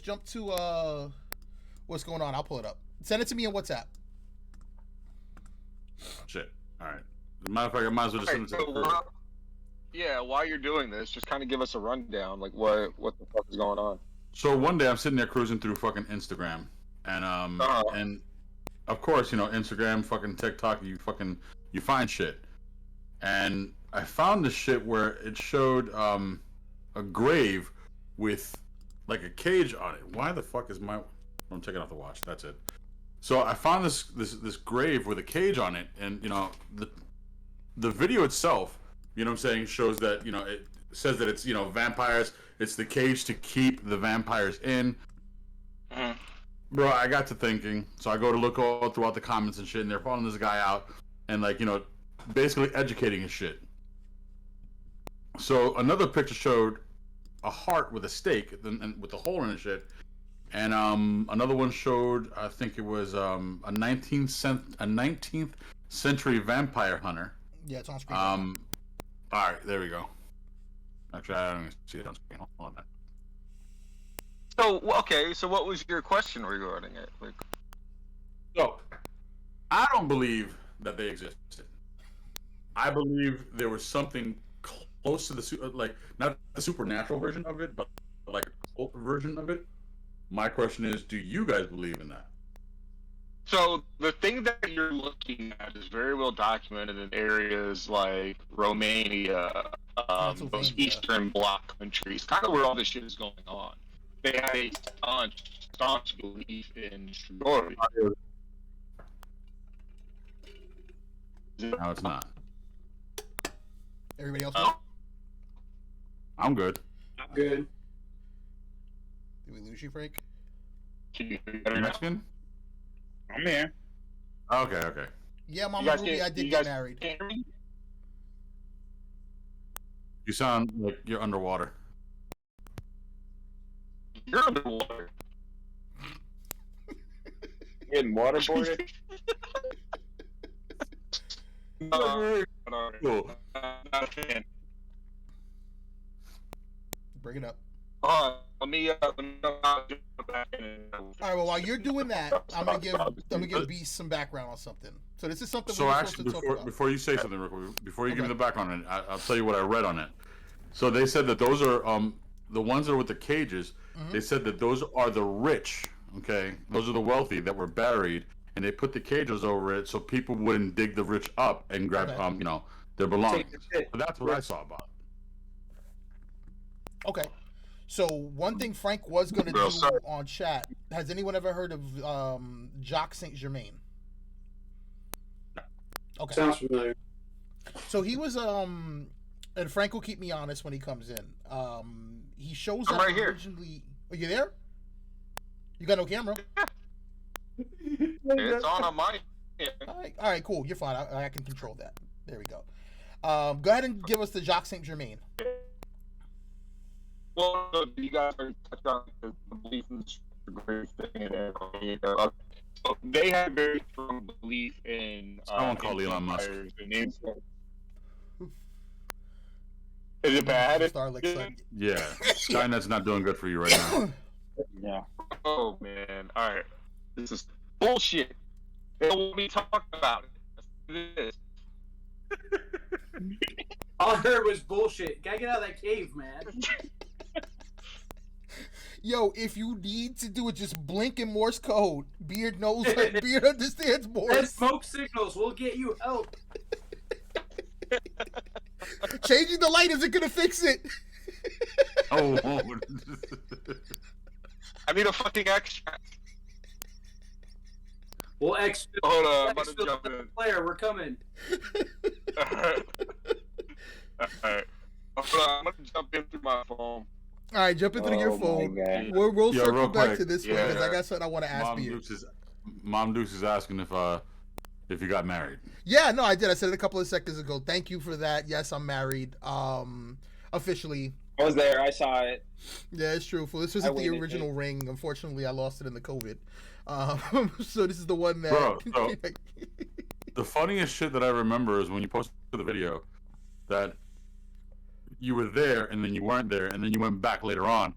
jump to what's going on. I'll pull it up. Send it to me on WhatsApp. Shit. All right. As a matter of fact, I might as well just send it to the crew. Yeah, while you're doing this, just kind of give us a rundown, like what the fuck is going on. So one day I'm sitting there cruising through fucking Instagram, and and of course, Instagram, fucking TikTok, you find shit, and I found this shit where it showed a grave with like a cage on it. Why the fuck is I'm taking off the watch. That's it. So I found this grave with a cage on it, and the video itself, shows that it says that it's vampires. It's the cage to keep the vampires in. Bro, I got to thinking, so I go to look all throughout the comments and shit, and they're calling this guy out and basically educating his shit. So another picture showed a heart with a stake and with a hole in it shit, And another one showed, I think it was a 19th century vampire hunter. Yeah, it's on screen. All right, there we go. Actually, I don't even see it on screen. Hold on. So okay, so what was your question regarding it? Like, So, I don't believe that they existed. I believe there was something close to the like not the supernatural version of it, but like a version of it. My question is, do you guys believe in that? so the thing that you're looking at is very well documented in areas like Romania, those Pennsylvania. Eastern Bloc countries, kind of where all this shit is going on. They have a staunch belief in sorority. No, it's not. Everybody else? Oh. I'm good. Good. Did we lose you, Frank? Can you hear me You better now? Mexican? I'm here. Okay. Yeah, You Mama guys Ruby, can't- I did you get guys married. can't hear me? You sound like you're underwater. You're underwater. Getting waterboarded. No, Cool. I can't. Bring it up. Let me know how to jump back in. All right. Well, while you're doing that, I'm gonna give Beast some background on something. So this is something So we're actually, supposed to talk about. before you say something, real quick, before you give me Okay. the background on it, I'll tell you what I read on it. So they said that those are the ones that are with the cages. Mhm. They said that those are the rich. Okay, those are the wealthy that were buried, and they put the cages over it so people wouldn't dig the rich up and grab Okay. their belongings. Take the shit. So that's what I saw about it. Okay. So one thing Frank was gonna Bro, do sorry. on chat. Has anyone ever heard of Jacques Saint Germain? Okay. Sounds familiar. So he was and Frank will keep me honest when he comes in. He shows I'm up right here. originally. Are you there? You got no camera. It's on my end. All right, cool. You're fine. I can control that. There we go. Go ahead and give us the Jacques Saint Germain. Well, you guys are touched on the belief in the great thing and everything. So they have very strong belief in Someone call Elon Musk. empires and Is it bad? Starlight Sun. Yeah, Skynet's not doing good for you right now. Yeah. Oh man! All right, this is bullshit. They don't want me talking about it. This. All I heard was bullshit. Gotta get out of that cave, man. Yo, if you need to do it, just blink in Morse code. Beard knows. Beard understands Send Morse. smoke signals. We'll get you help. Changing the light isn't gonna fix it. Oh, I need a fucking extract. We'll X. Hold on, I'm about to Exfil jump the in. player. We're coming. Alright. Alright. Hold on, I'm gonna jump in through my phone. All right, jump into your Oh, my phone. God. We'll Yo, circle real back quick. to this one because I Yeah. got something I want to ask Beard. Mom Dukes is asking if you got married. Yeah, no, I did. I said it a couple of seconds ago. Thank you for that. Yes, I'm married. Officially. I was there. I saw it. Yeah, it's true. This I wasn't the waited, original ring. Unfortunately, I lost it in the COVID. So this is the one that. Bro, so- The funniest shit that I remember is when you posted the video that you were there and then you weren't there and then you went back later on.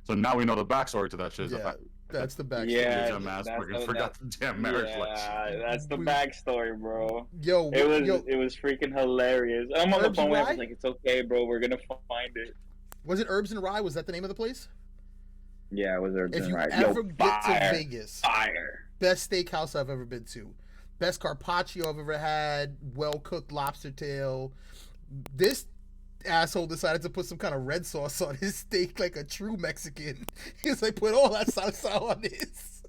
So now we know the backstory to that shit. Is the Yeah, fact that's the backstory. Yeah, that dumbass that's fucking the- forgot the damn marriage Yeah, license. that's the We- backstory, bro. Yo, It was freaking hilarious. I'm on the Herbs phone and with him. I Rye? was like, it's okay, bro. We're gonna find it. was it Herbs and Rye? Was that the name of the place? Yeah, it was Herbs If and you Rye. ever Yo, get fire, to Vegas, fire. best steakhouse I've ever been to. Best carpaccio I've ever had. Well cooked lobster tail. This asshole decided to put some kind of red sauce on his steak like a true Mexican. He's like, put all that salsa on this.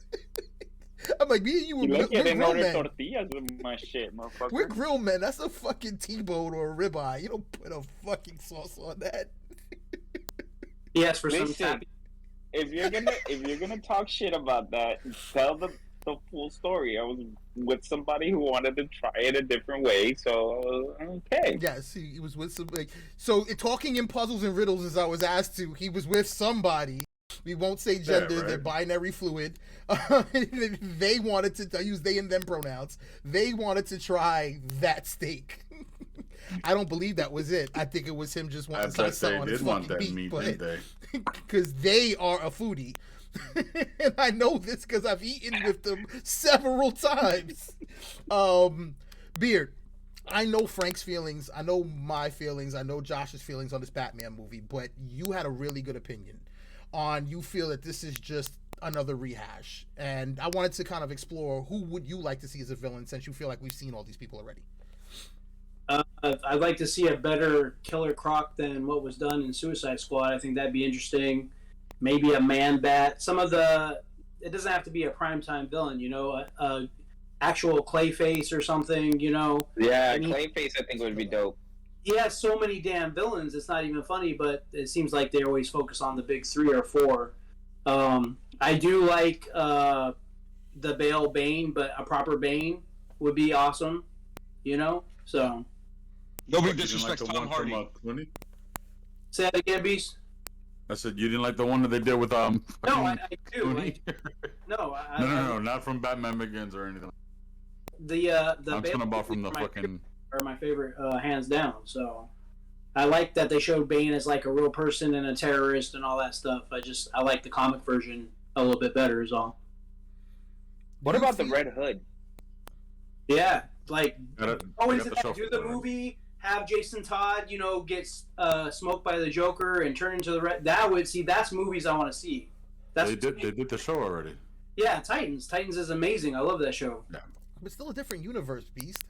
I'm like, me and you You we're look at grill it, order men. tortillas with my shit, motherfucker. We're grill men. That's a fucking T-bone or a ribeye. You don't put a fucking sauce on that. He asked for some Listen, tap. if you're gonna talk shit about that, tell the full story. I was with somebody who wanted to try it a different way, so okay. Yes, he was with some like so talking in puzzles and riddles as I was asked to. He was with somebody We won't say gender. Yeah, right. They're binary fluid. They wanted to use they and them pronouns. They wanted to try that steak. I don't believe that was it. I think it was him just wanting to sell on his fucking meat, but because they are a foodie. And I know this because I've eaten with them several times. Beard, I know Frank's feelings. I know my feelings. I know Josh's feelings on this Batman movie, but you had a really good opinion on you feel that this is just another rehash. And I wanted to kind of explore who would you like to see as a villain since you feel like we've seen all these people already. I'd like to see a better Killer Croc than what was done in Suicide Squad. I think that'd be interesting. Maybe a Man-Bat. It doesn't have to be a primetime villain, you know, a actual Clayface or something, you know. Yeah, Clayface I think would be dope. He has so many damn villains, it's not even funny, but it seems like they always focus on the big 3 or 4. I do like the Bale Bane, but a proper Bane would be awesome, you know? So... Nobody disrespects Tom Hardy. Say that again, Beast? I said you didn't like the one that they did with No, I do. No, not from Batman Begins or anything. The I'm talking about from the fucking... Are my favorite, hands down. So I like that they showed Bane as like a real person and a terrorist and all that stuff. I like the comic version a little bit better is all. What about the Red Hood? Yeah, like go into that, do the right? movie, have Jason Todd, you know, get smoked by the Joker and turn into the Red. That's movies I want to see. They did the show already. Yeah, Titans is amazing. I love that show. Yeah, but still a different universe, Beast.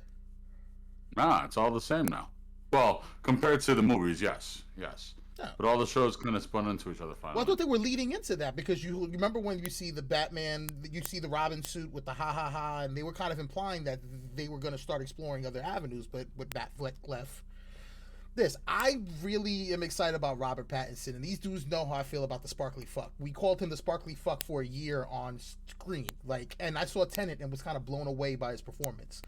Nah, it's all the same now. Well, compared to the movies, yes. Yeah. But all the shows kind of spun into each other finally. Well, I thought they were leading into that because you remember when you see the Batman, you see the Robin suit with the ha, and they were kind of implying that they were going to start exploring other avenues, but with Batfleck left. I really am excited about Robert Pattinson, and these dudes know how I feel about the sparkly fuck. We called him the sparkly fuck for a year on screen, and I saw Tenet and was kind of blown away by his performance.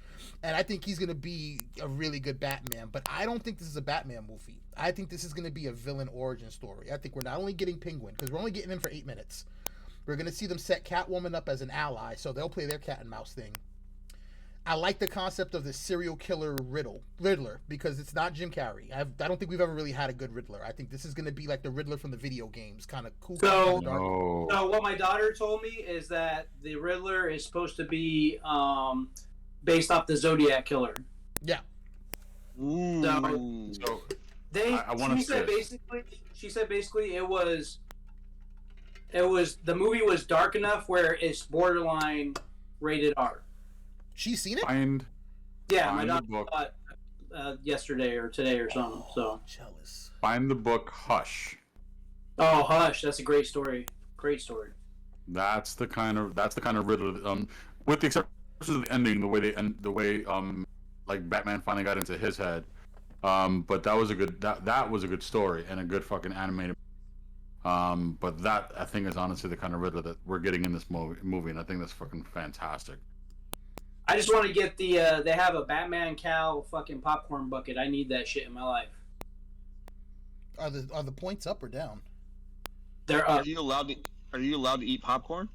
And I think he's going to be a really good Batman, but I don't think this is a Batman movie. I think this is going to be a villain origin story. I think we're not only getting Penguin, because we're only getting him for 8 minutes. We're going to see them set Catwoman up as an ally, so they'll play their cat and mouse thing. I like the concept of the serial killer Riddler, because it's not Jim Carrey. I don't think we've ever really had a good Riddler. I think this is going to be like the Riddler from the video games, kind of cool. So what my daughter told me is that the Riddler is supposed to be based off the Zodiac Killer. Yeah. Ooh. So she said basically it was the movie was dark enough where it's borderline rated R. She's seen it? Yeah, my daughter saw it yesterday or today or something. So jealous. Find the book Hush. Oh, Hush! That's a great story. Great story. That's the kind of Riddler. With the exception of the ending, the way like Batman finally got into his head. But that was a good story and a good fucking animated. But that I think is honestly the kind of Riddler that we're getting in this movie, and I think that's fucking fantastic. I just want to get they have a Batman cow fucking popcorn bucket. I need that shit in my life. Are the points up or down? They're up. Are you allowed to eat popcorn?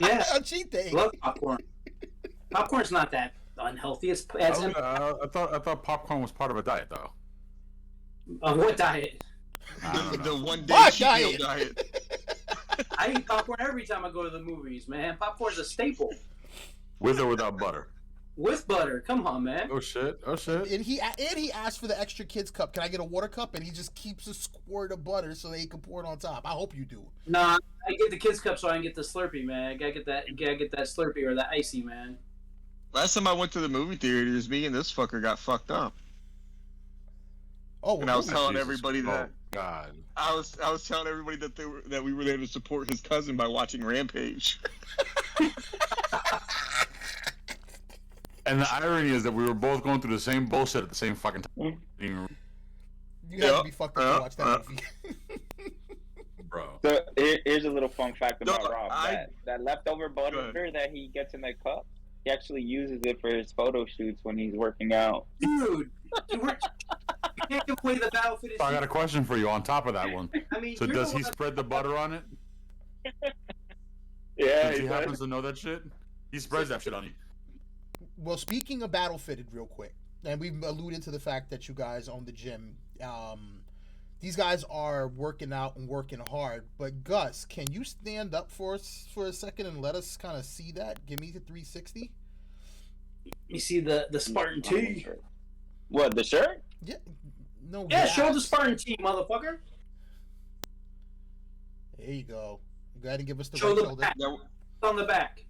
Yeah. A cheat day. Love popcorn. Popcorn's not that unhealthy. I thought popcorn was part of a diet though. Of what diet? The 1 day cheat meal diet. I eat popcorn every time I go to the movies, man. Popcorn's a staple. With or without butter? With butter. Come on, man. Oh shit. And he asked for the extra kids cup. Can I get a water cup? And he just keeps a squirt of butter so they can pour it on top. I hope you do. Nah, I get the kids cup so I can get the Slurpee, man. I gotta get that Slurpee or the icy, man. Last time I went to the movie theaters, me and this fucker got fucked up. Oh, and I was telling Jesus. everybody that. Oh, God. I was telling everybody that we were there to support his cousin by watching Rampage. And the irony is that we were both going through the same bullshit at the same fucking time. You have to be fucked up to watch that movie. Bro. So here's a little fun fact about Rob. That leftover butter that he gets in that cup, he actually uses it for his photo shoots when he's working out. Dude, can't give away the Battlefield. So I got a question for you on top of that one. I mean, So you're does the he one- spread the butter on it? Yeah, He he happens does. to know that shit? He spreads that shit on you. Well, speaking of Battle Fitted, real quick, and we've alluded to the fact that you guys own the gym. These guys are working out and working hard. But Gus, can you stand up for us for a second and let us kind of see that? Give me the 360. You see the Spartan tee? What, the shirt? Yeah. No. Yeah, gas. show the Spartan tee, motherfucker. There you go. Go ahead and give us the Show right the shoulder. back. On the back.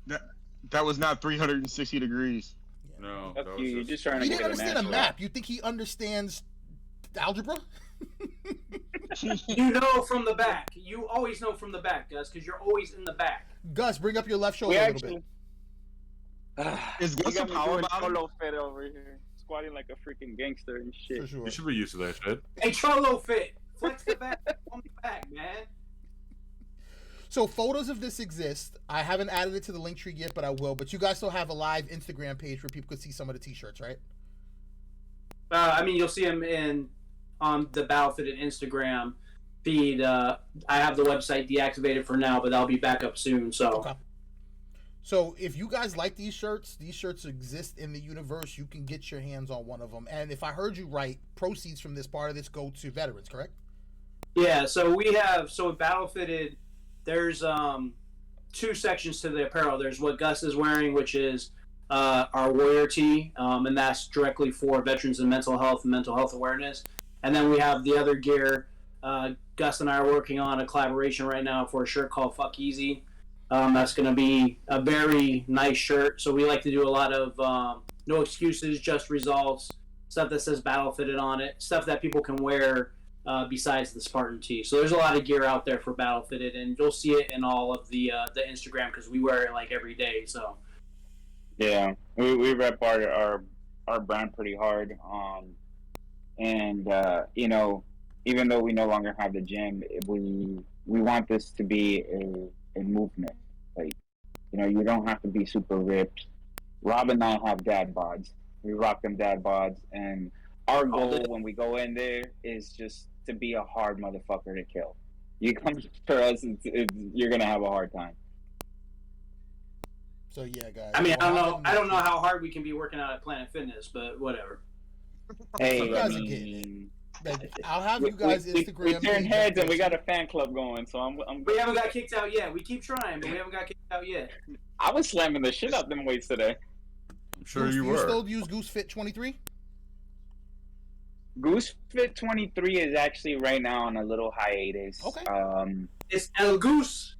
That was not 360 degrees. No. Fuck that you, was you're just- just trying to He get didn't it understand a natural. map. You think he understands algebra? You know from the back. You always know from the back, Gus, because you're always in the back. Gus, bring up your left shoulder We a little actually. bit. Is You Gus a got me power doing bottom? Cholo fit over here, squatting like a freaking gangster and shit. For sure. You should be used to that shit. Hey, Cholo fit. Flex the back. On the back, man. So photos of this exist. I haven't added it to the link tree yet, but I will. But you guys still have a live Instagram page where people could see some of the t-shirts, right? I mean, you'll see him on the Battlefitted Instagram feed. I have the website deactivated for now, but that'll be back up soon. So Okay. So if you guys like these shirts exist in the universe. You can get your hands on one of them. And if I heard you right, proceeds from this part of this go to veterans, correct? yeah, so we have with Battlefitted. There's two sections to the apparel. There's what Gus is wearing, which is our warrior tee, and that's directly for veterans and mental health awareness. And then we have the other gear. Gus and I are working on a collaboration right now for a shirt called Fuck Easy. That's going to be a very nice shirt. So we like to do a lot of no excuses, just results, stuff that says Battlefitted on it, stuff that people can wear besides the Spartan tee. So there's a lot of gear out there for Battlefitted, and you'll see it in all of the Instagram because we wear it like every day. So Yeah, we rep our brand pretty hard. And you know, even though we no longer have the gym, we want this to be a movement. Like, you know, you don't have to be super ripped. Rob and I have dad bods. We rock them dad bods, and our goal when we go in there is just to be a hard motherfucker to kill. You come for us, you're gonna have a hard time. So yeah, guys. I mean, we'll I have don't it know. in I don't the- know how hard we can be working out at Planet Fitness, but whatever. Hey, You I guys are getting mean, Like, I'll have you guys Instagram. we turn page heads, and we updates. got a fan club going. So I'm We haven't got kicked out yet. We keep trying, but we haven't got kicked out yet. I was slamming the shit out them weights today. I'm sure Goose, you do were. you still use Goose Fit 23? Goose Fit 23 is actually right now on a little hiatus. Okay. It's El Goose.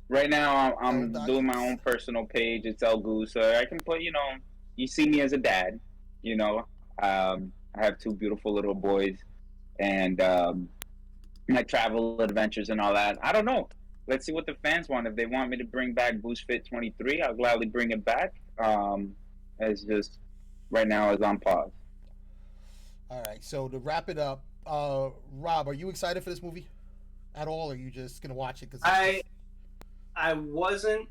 Right now I'm Oh, doing my nice. own personal page. It's El Goose. So I can put, you know, you see me as a dad. You know, I have two beautiful little boys, and my travel adventures and all that. I don't know. Let's see what the fans want. If they want me to bring back Goose Fit 23, I'll gladly bring it back. It's just right now is on pause. All right. So to wrap it up, Rob, are you excited for this movie at all? Or are you just gonna watch it? I wasn't.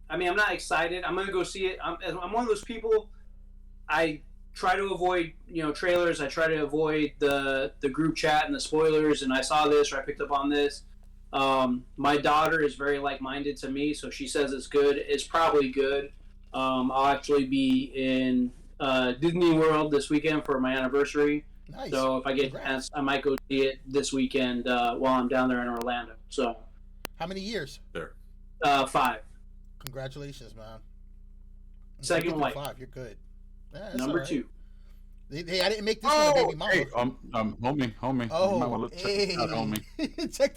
I mean, I'm not excited. I'm gonna go see it. I'm one of those people. I try to avoid, trailers. I try to avoid the group chat and the spoilers. And I saw this, or I picked up on this. My daughter is very like-minded to me, so she says it's good. It's probably good. I'll actually be in Disney World this weekend for my anniversary. Nice. So if I get a Congrats. chance, I might go see it this weekend while I'm down there in Orlando. So How many years? There. 5. Congratulations, man. Second Make it wife. 5. You're good. Yeah, that's Number all right. 2. I didn't make this one a baby mama. Hey, homie. You might Oh, wanna check hey. this out, homie. Check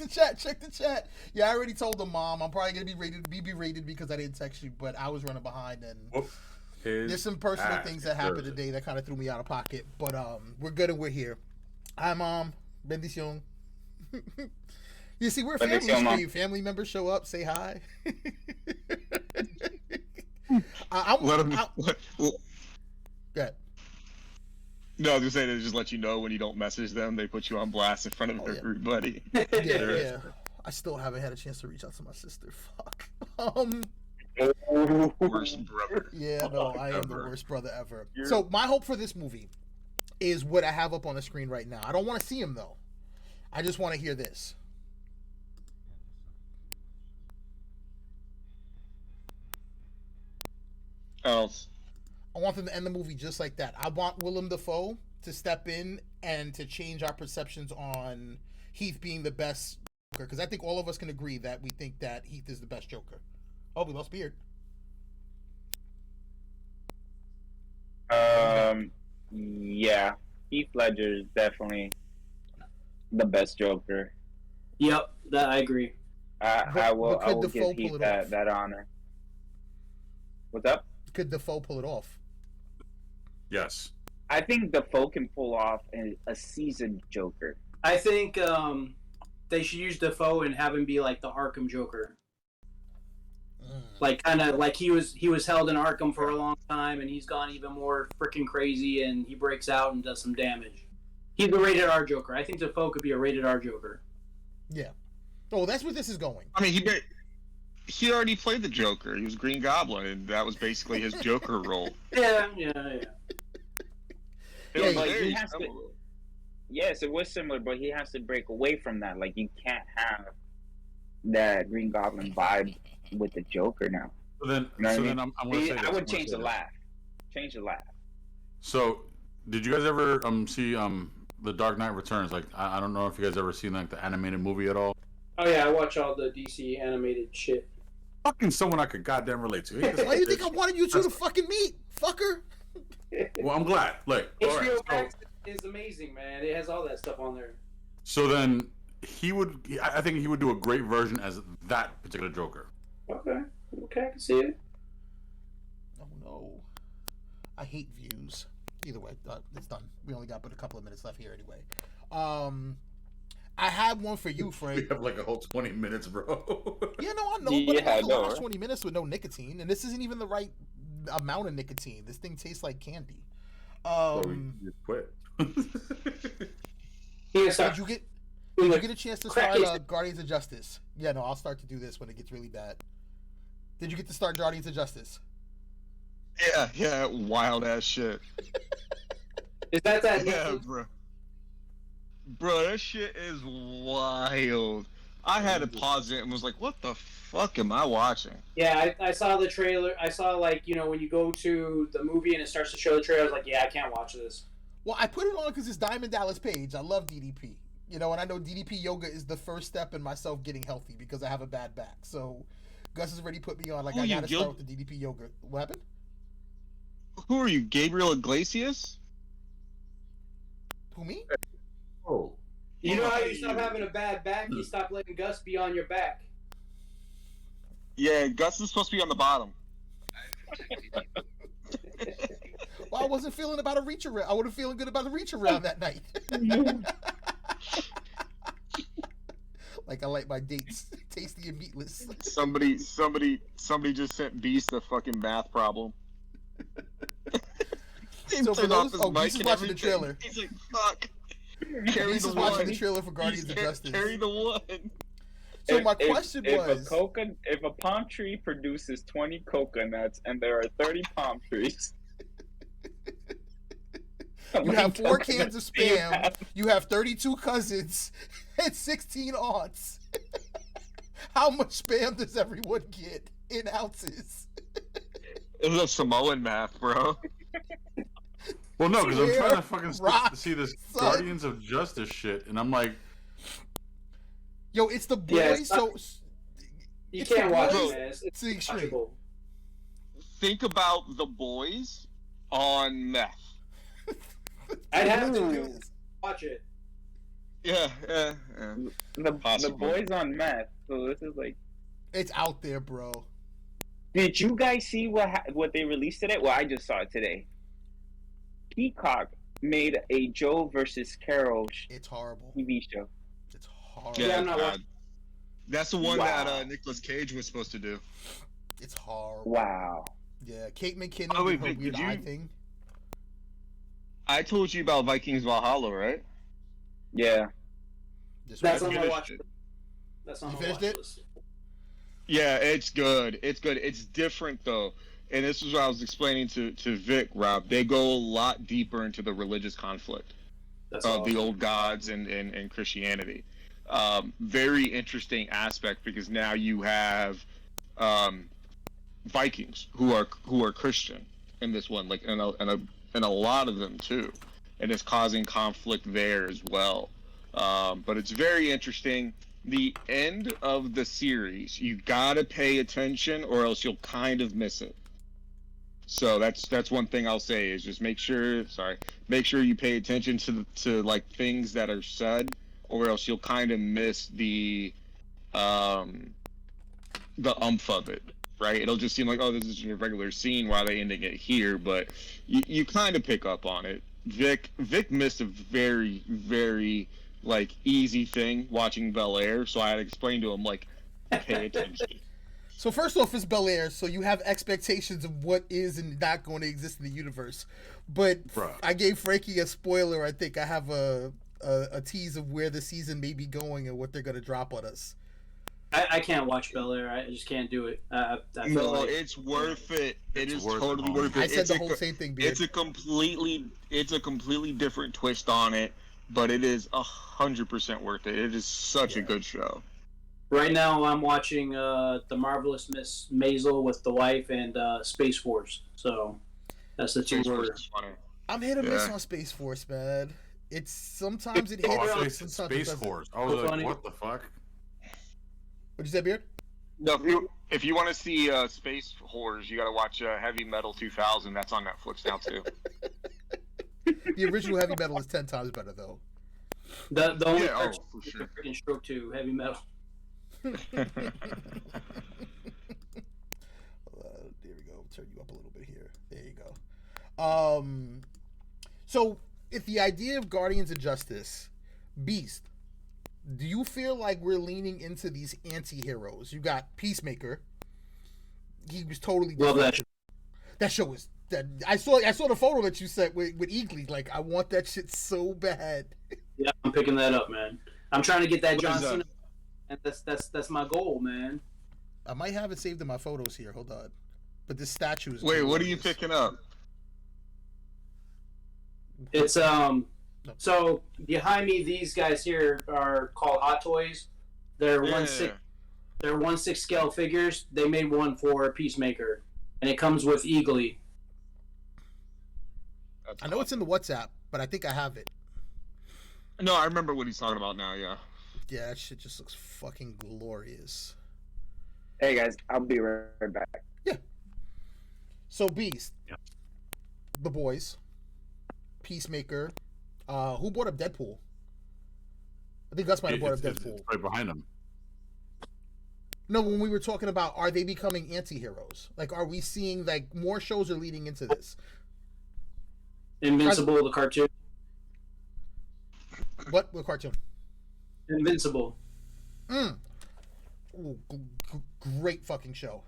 the chat. Yeah, I already told the mom I'm probably gonna be berated because I didn't text you, but I was running behind and Whoop. His there's some personal ass things that happened deserves it. today that kind of threw me out of pocket. But we're good and we're here. Hi, mom. Bendición. You see, we're a family Bendición, Mom. stream. Family members show up, say hi. Let them. Good. No, I was gonna say they just let you know when you don't message them. They put you on blast in front of Oh, yeah. everybody. Yeah, There is. yeah. I still haven't had a chance to reach out to my sister. Fuck. Worst brother. Yeah, no, I am the Ever. worst brother ever. You're- So my hope for this movie, is what I have up on the screen right now. I don't want to see him though. I just want to hear this. Else. I want them to end the movie just like that. I want Willem Dafoe to step in and to change our perceptions on Heath being the best Joker, because I think all of us can agree that we think that Heath is the best Joker. Oh, we lost Beard. Yeah, Heath Ledger is definitely the best Joker. Yep, that I agree. I will Dafoe give Heath pull it off? that honor. What's up? Could Dafoe pull it off? Yes. I think Defoe can pull off a seasoned Joker. I think they should use Defoe and have him be like the Arkham Joker. Like kind of like he was held in Arkham for a long time, and he's gone even more freaking crazy, and he breaks out and does some damage. He's a rated R Joker. I think Defoe could be a rated R Joker. Yeah. Oh, that's where this is going. I mean, he already played the Joker. He was Green Goblin, and that was basically his Joker role. Yeah. Yes, it was similar, but he has to break away from that. Like, you can't have that Green Goblin vibe with the Joker now. So then, You know what I mean? I'm going to say this. I would change the laugh. Change the laugh. So, did you guys ever see The Dark Knight Returns? Like, I don't know if you guys ever seen like the animated movie at all. Oh yeah, I watch all the DC animated shit. Fucking someone I could goddamn relate to. Why do you think I wanted you two to fucking meet, fucker? Well, I'm glad. Look, all right, HBO so, Max is amazing, man. It has all that stuff on there. so then I think he would do a great version as that particular Joker. Okay, I can see it. Oh no. I hate views. Either way, it's done. We only got but a couple of minutes left here anyway. I had one for you, We Frank. have like a whole 20 minutes, bro. Yeah, no, I know, but I lost 20 minutes with no nicotine, and this isn't even the right amount of nicotine. This thing tastes like candy. So you quit. Did you get a chance to start Guardians of Justice? Yeah, no, I'll start to do this when it gets really bad. Did you get to start Guardians of Justice? Yeah, wild ass shit. Is that Yeah, bro, that shit is wild. I had to pause it and was like, what the fuck am I watching? Yeah, I saw the trailer. I saw, like, when you go to the movie and it starts to show the trailer, I was like, yeah, I can't watch this. Well, I put it on because it's Diamond Dallas Page. I love DDP. And I know DDP yoga is the first step in myself getting healthy because I have a bad back. So Gus has already put me on, like, I gotta start with the DDP yoga. What happened? Who are you, Gabriel Iglesias? Who, me? Oh. You know how you stop having a bad back? You stop letting Gus be on your back. Yeah, Gus is supposed to be on the bottom. Well, I wasn't feeling about a reach around. I wasn't feeling good about a reach around that night. Like I like my dates tasty and meatless. Somebody just sent Beast a fucking math problem. So for those, Beast is watching the trailer. He's like, fuck. Carry Beast the is one. watching the trailer for Guardians of Justice. Carry the one. So my question was, if a palm tree produces 20 coconuts and there are 30 palm trees, you have 4 cans of Spam, you have 32 cousins, and 16 aunts. How much Spam does everyone get in ounces? It was a Samoan math, bro. Well, no, because I'm trying to fucking Rock, see this son. Guardians of Justice shit, and I'm like, yo, it's the boys. Yeah, so you it's can't the watch boys it, man. to the extreme. Watchable. Think about the boys on meth. I'd have to watch it. Yeah. the boys on meth. So this is like, It's out there, bro. did you guys see what they released today? Well, I just saw it today. Peacock made a Joe versus Carol It's horrible. TV show. It's horrible. Yeah, I'm not God. watching. That's the one Wow. that Nicolas Cage was supposed to do. It's horrible. Wow. Yeah, Kate McKinnon Oh, wait, with her Vic, weird did you- eye thing. I told you about Vikings Valhalla, right? Yeah. Just That's right. on my finished watch. it. That's on You my finished watch it? list. Yeah, it's good. It's good. It's different though. and this is what I was explaining to Vic, Rob. They go a lot deeper into the religious conflict of the old gods and Christianity. Very interesting aspect because now you have Vikings who are Christian in this one, like and a lot of them too, and it's causing conflict there as well. But it's very interesting. The end of the series, you gotta pay attention, or else you'll kind of miss it. So that's one thing I'll say is just make sure you pay attention to like things that are said, or else you'll kind of miss the umph of it, right? It'll just seem like, oh, this is a regular scene, why are they ending it here? But you kind of pick up on it. Vic missed a very, very like easy thing watching Bel Air, so I had to explain to him like, pay attention. So first off, it's Bel Air, so you have expectations of what is and not going to exist in the universe. But Bruh. I gave Frankie a spoiler. I think I have a tease of where the season may be going and what they're going to drop on us. I can't watch Bel Air. I just can't do it. I feel like It's worth it. It is worth it, totally homie. worth it. I said It's the a whole co- same thing, Beard. It's a completely different twist on it, but it is 100% worth it. It is such a good show. right now I'm watching The Marvelous Miss Maisel with the wife and Space Force. So that's the two Space Force words. is funny. I'm hit or miss Yeah. on Space Force, man. It's sometimes it hits, Oh, I sometimes faced it Space doesn't. Force. I was So like, funny. what the fuck? What'd you say, Beard? No, if you want to see space horrors, you got to watch Heavy Metal 2000. That's on Netflix now too. The original Heavy Metal is 10 times better, though. The only Yeah, part for is sure. freaking Stroke 2, Heavy Metal. There we go. Turn you up a little bit here. There you go. So if the idea of Guardians of Justice, Beast, do you feel like we're leaning into these anti-heroes? You got Peacemaker. He was totally Love that. disruptive. That show was that I saw the photo that you sent with Eagly. Like, I want that shit so bad. Yeah, I'm picking that up, man. I'm trying to get that What John is that? Cena, and that's my goal, man. I might have it saved in my photos here. Hold on. But this statue is Wait, what are you glorious. picking up? It's So behind me, these guys here are called Hot Toys. They're Yeah. 1/6. They're 1/6 scale figures. They made one for Peacemaker, and it comes with Eagly. That's I know it's in the WhatsApp, but I think I have it. No, I remember what he's talking about now. Yeah. Yeah, that shit just looks fucking glorious. Hey guys, I'll be right back. So Beast, Yeah. The Boys, Peacemaker, who brought up Deadpool? I think Gus might have brought up Deadpool. It's right behind him. No, when we were talking about are they becoming anti-heroes? Like, are we seeing like more shows are leading into this? Invincible, the cartoon. What cartoon? Invincible. Ooh, great fucking show.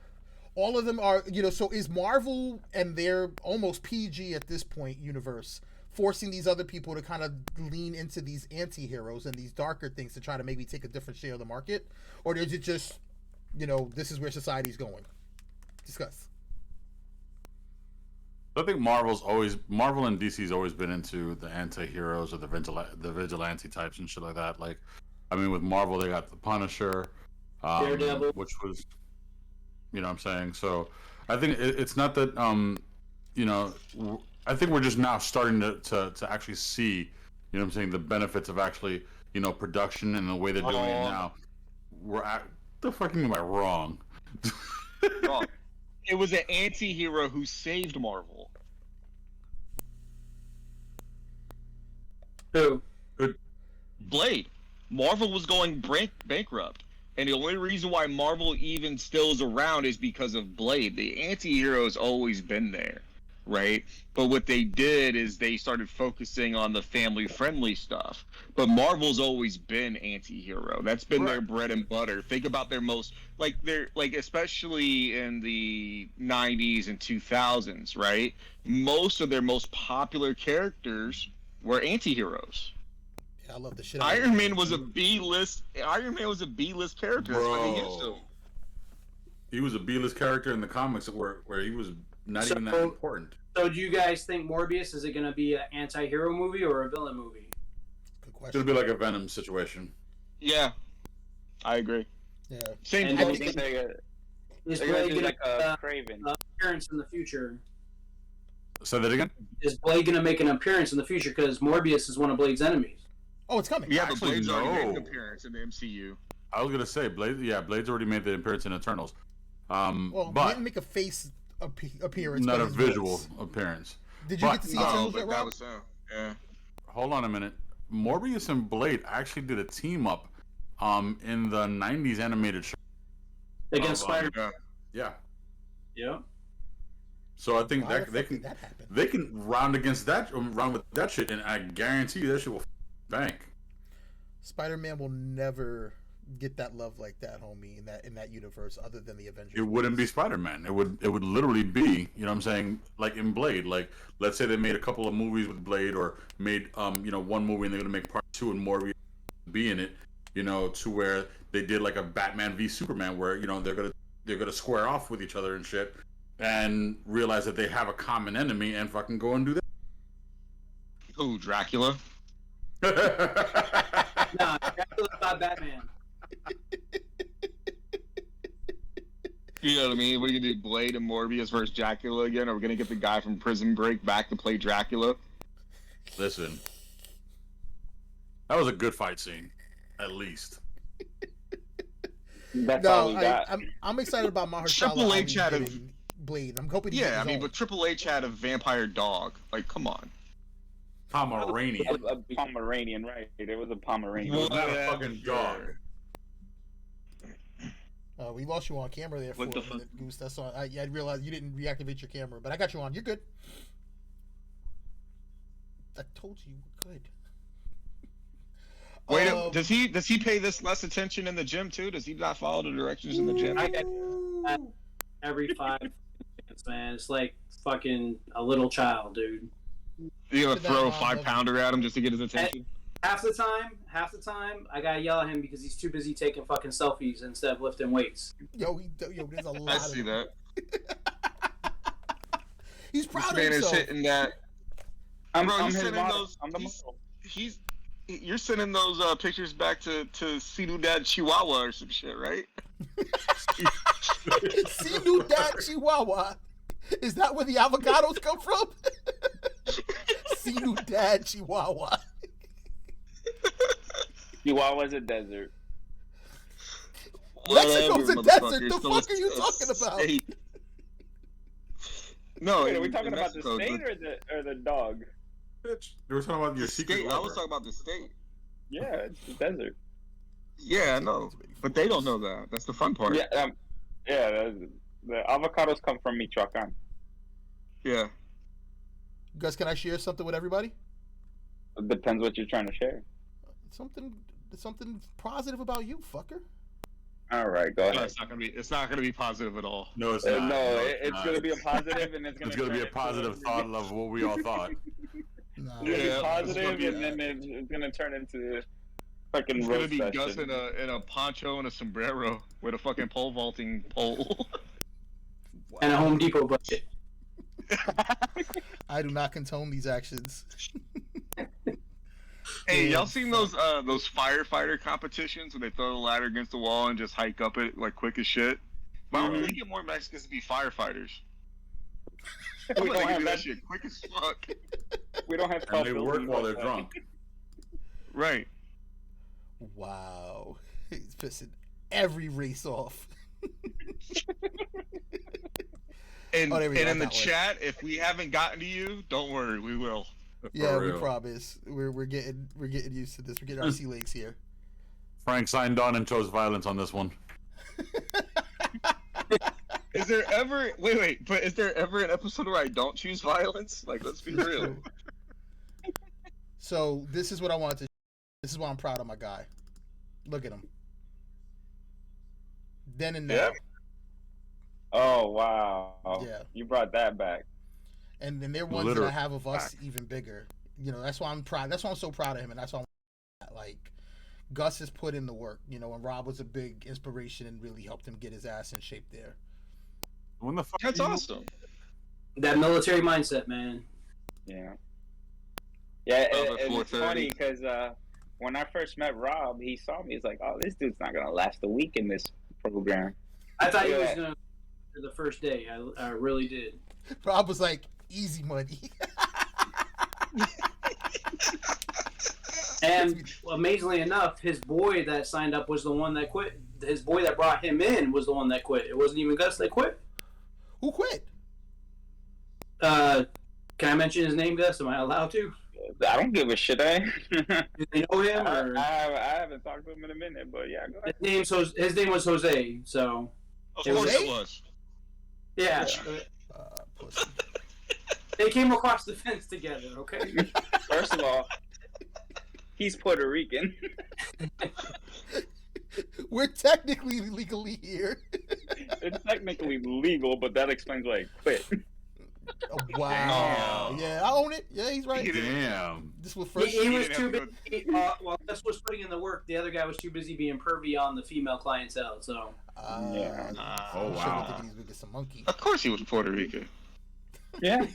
All of them are, so is Marvel and their almost PG at this point universe forcing these other people to kind of lean into these anti-heroes and these darker things to try to maybe take a different share of the market? Or is it just, this is where society's going? Discuss. I think Marvel and DC's always been into the anti-heroes or the vigilante types and shit like that. Like, I mean, with Marvel, they got the Punisher, Daredevil. which was, you know what I'm saying? So I think it's not that, I think we're just now starting to actually see, you know what I'm saying, the benefits of actually, production and the way they're doing it now. The fuck am I wrong? Wrong. It was an anti-hero who saved Marvel. Who? Blade. Marvel was going bankrupt. And the only reason why Marvel even still is around is because of Blade. The anti-hero's always been there, right? But what they did is they started focusing on the family-friendly stuff. But Marvel's always been anti-hero. That's been their bread and butter. Think about their most, especially in the 90s and 2000s, right? Most of their most popular characters were anti-heroes. Yeah, I love the shit out of Iron that. Man was a B-list character. That's what they used to. He was a B-list character in the comics where he was not even that important. So do you guys think Morbius, is it going to be an anti-hero movie or a villain movie? Good It's question. gonna be like a Venom situation. Yeah, I agree. Yeah. Same. And I do think they're Is gonna Blade do going like to a Craven. appearance in the future? Say that again. Is Blade going to make an appearance in the future? Because Morbius is one of Blade's enemies. Oh, it's coming. Yeah, but Actually, Blade's already made an no. appearance in the MCU. I was gonna say Blade. Yeah, Blade's already made the appearance in Eternals. Well, he But didn't make a face appearance. not but a his visual voice. appearance. Did you But- get to see Oh, Eternals but yet, that Rob? was yeah. Hold on a minute. Morbius and Blade actually did a team up, in the '90s animated show. Against Oh, Spider-Man. Yeah. Yeah. So I think Why the that fuck they did can that happen? they can round against that round with that shit, and I guarantee you that shit will bank. Spider-Man will never get that love like that, homie, in that universe, other than the Avengers. It wouldn't be Spider-Man. It would literally be, you know what I'm saying, like in Blade. Like, let's say they made a couple of movies with Blade, or made one movie and they're gonna make part 2 and Morbius be in it, to where they did like a Batman v Superman, where they're gonna square off with each other and shit, and realize that they have a common enemy and fucking go and do Ooh, Dracula. that. Nah, Dracula's not Batman. You know what I mean? We're gonna do Blade and Morbius versus Dracula again, or we're gonna get the guy from Prison Break back to play Dracula. Listen, that was a good fight scene, at least. That's all we got. I'm excited about Mahershala Triple Ali H had a- getting Blade. I'm hoping he Yeah, gets I his mean, own. but Triple H had a vampire dog. Like, come on. Pomeranian. A Pomeranian, right? It was a Pomeranian. It was not a fucking dog. We lost you on camera there for What the a minute, Goose. That's all. I realized you didn't reactivate your camera, but I got you on. You're good. I told you you were good. Wait, does he pay this less attention in the gym too? Does he not follow the directions in the gym? I get every 5 minutes, man. It's like fucking a little child, dude. You gonna throw a That- 5-pounder at him just to get his attention? Half the time, I gotta yell at him because he's too busy taking fucking selfies instead of lifting weights. Yo, there's a lot I of see them. that. He's proud This of man is himself. hitting that. I'm Bro, his you're sending model. those. I'm the he's- model. You're sending those pictures back to Ciudad Chihuahua or some shit, right? Ciudad Chihuahua. Is that where the avocados come from? Ciudad Chihuahua. Chihuahua's a desert. Mexico's a Whatever, desert. motherfucker. The Still fuck are you a talking about? state. No, Wait, are we in talking about Mexico, the state or the dog? Bitch, they were talking about your the secret state? I was lover. talking about the state. Yeah, it's the desert. Yeah, I know, but they don't know that. That's the fun part. Yeah, the avocados come from Michoacan. Yeah. Gus, can I share something with everybody? It depends what you're trying to share. Something positive about you, fucker. All right, go No, ahead. it's not gonna be positive at all. No, it's No, not. it's not. going to be a positive, and it's going It's gonna be a positive thought of what we all thought. No. It's gonna be Yeah, positive, it's gonna and then it's going to turn into fucking It's gonna roast be Gus session. in a poncho and a sombrero with a fucking pole vaulting pole. And a Home Depot budget. I do not condone these actions. Hey, y'all seen those firefighter competitions where they throw the ladder against the wall and just hike up it like quick as shit? Why don't we get more Mexicans to be firefighters? I'm We gonna don't do have that that. shit quick as fuck. We don't have And 12 they work buildings while they're outside. drunk. Right. Wow. He's pissing every race off. And, Oh, there we go, and I in the got one. chat, if we haven't gotten to you, don't worry, we will. Yeah, For we real. promise. We're getting used to this. We're getting our sea legs here. Frank signed on and chose violence on this one. Is there ever but is there ever an episode where I don't choose violence? Like, let's be real. So this is what I wanted to. This is why I'm proud of my guy. Look at him. Then and now. Yeah. Oh wow! Yeah. You brought that back. And then there are ones Literally. that I have of us even bigger. You know, that's why I'm proud. That's why I'm so proud of him, and that's why I'm like Gus has put in the work. You know, and Rob was a big inspiration and really helped him get his ass in shape there. When the fuck? That's are you- awesome. That military mindset, man. Yeah. Yeah, Over and it's 4:30. funny because when I first met Rob, he saw me. He's like, "Oh, this dude's not gonna last a week in this program." I thought he Look was at gonna the first day. I really did. Rob was like, easy money. And amazingly enough, his boy that signed up was the one that quit. His boy that brought him in was the one that quit. It wasn't even Gus that quit. Who quit? Can I mention his name, Gus? Am I allowed to? I don't give a shit. Do they know him? Or? I haven't talked to him in a minute, but yeah, go ahead. His name was Jose. So Of It course was- it was. yeah, Pussy. they came across the fence together. Okay. First of all, he's Puerto Rican. We're technically legally here. It's technically legal, but that explains why he quit. Oh, wow. Damn. Yeah, I own it. Yeah, he's right. Damn. This was first. He was didn't too have busy. While Gus was putting in the work, the other guy was too busy being pervy on the female clientele. So Yeah. Oh, I'm sure wow. thinking he's gonna get some monkey. Of course he was Puerto Rican. Yeah.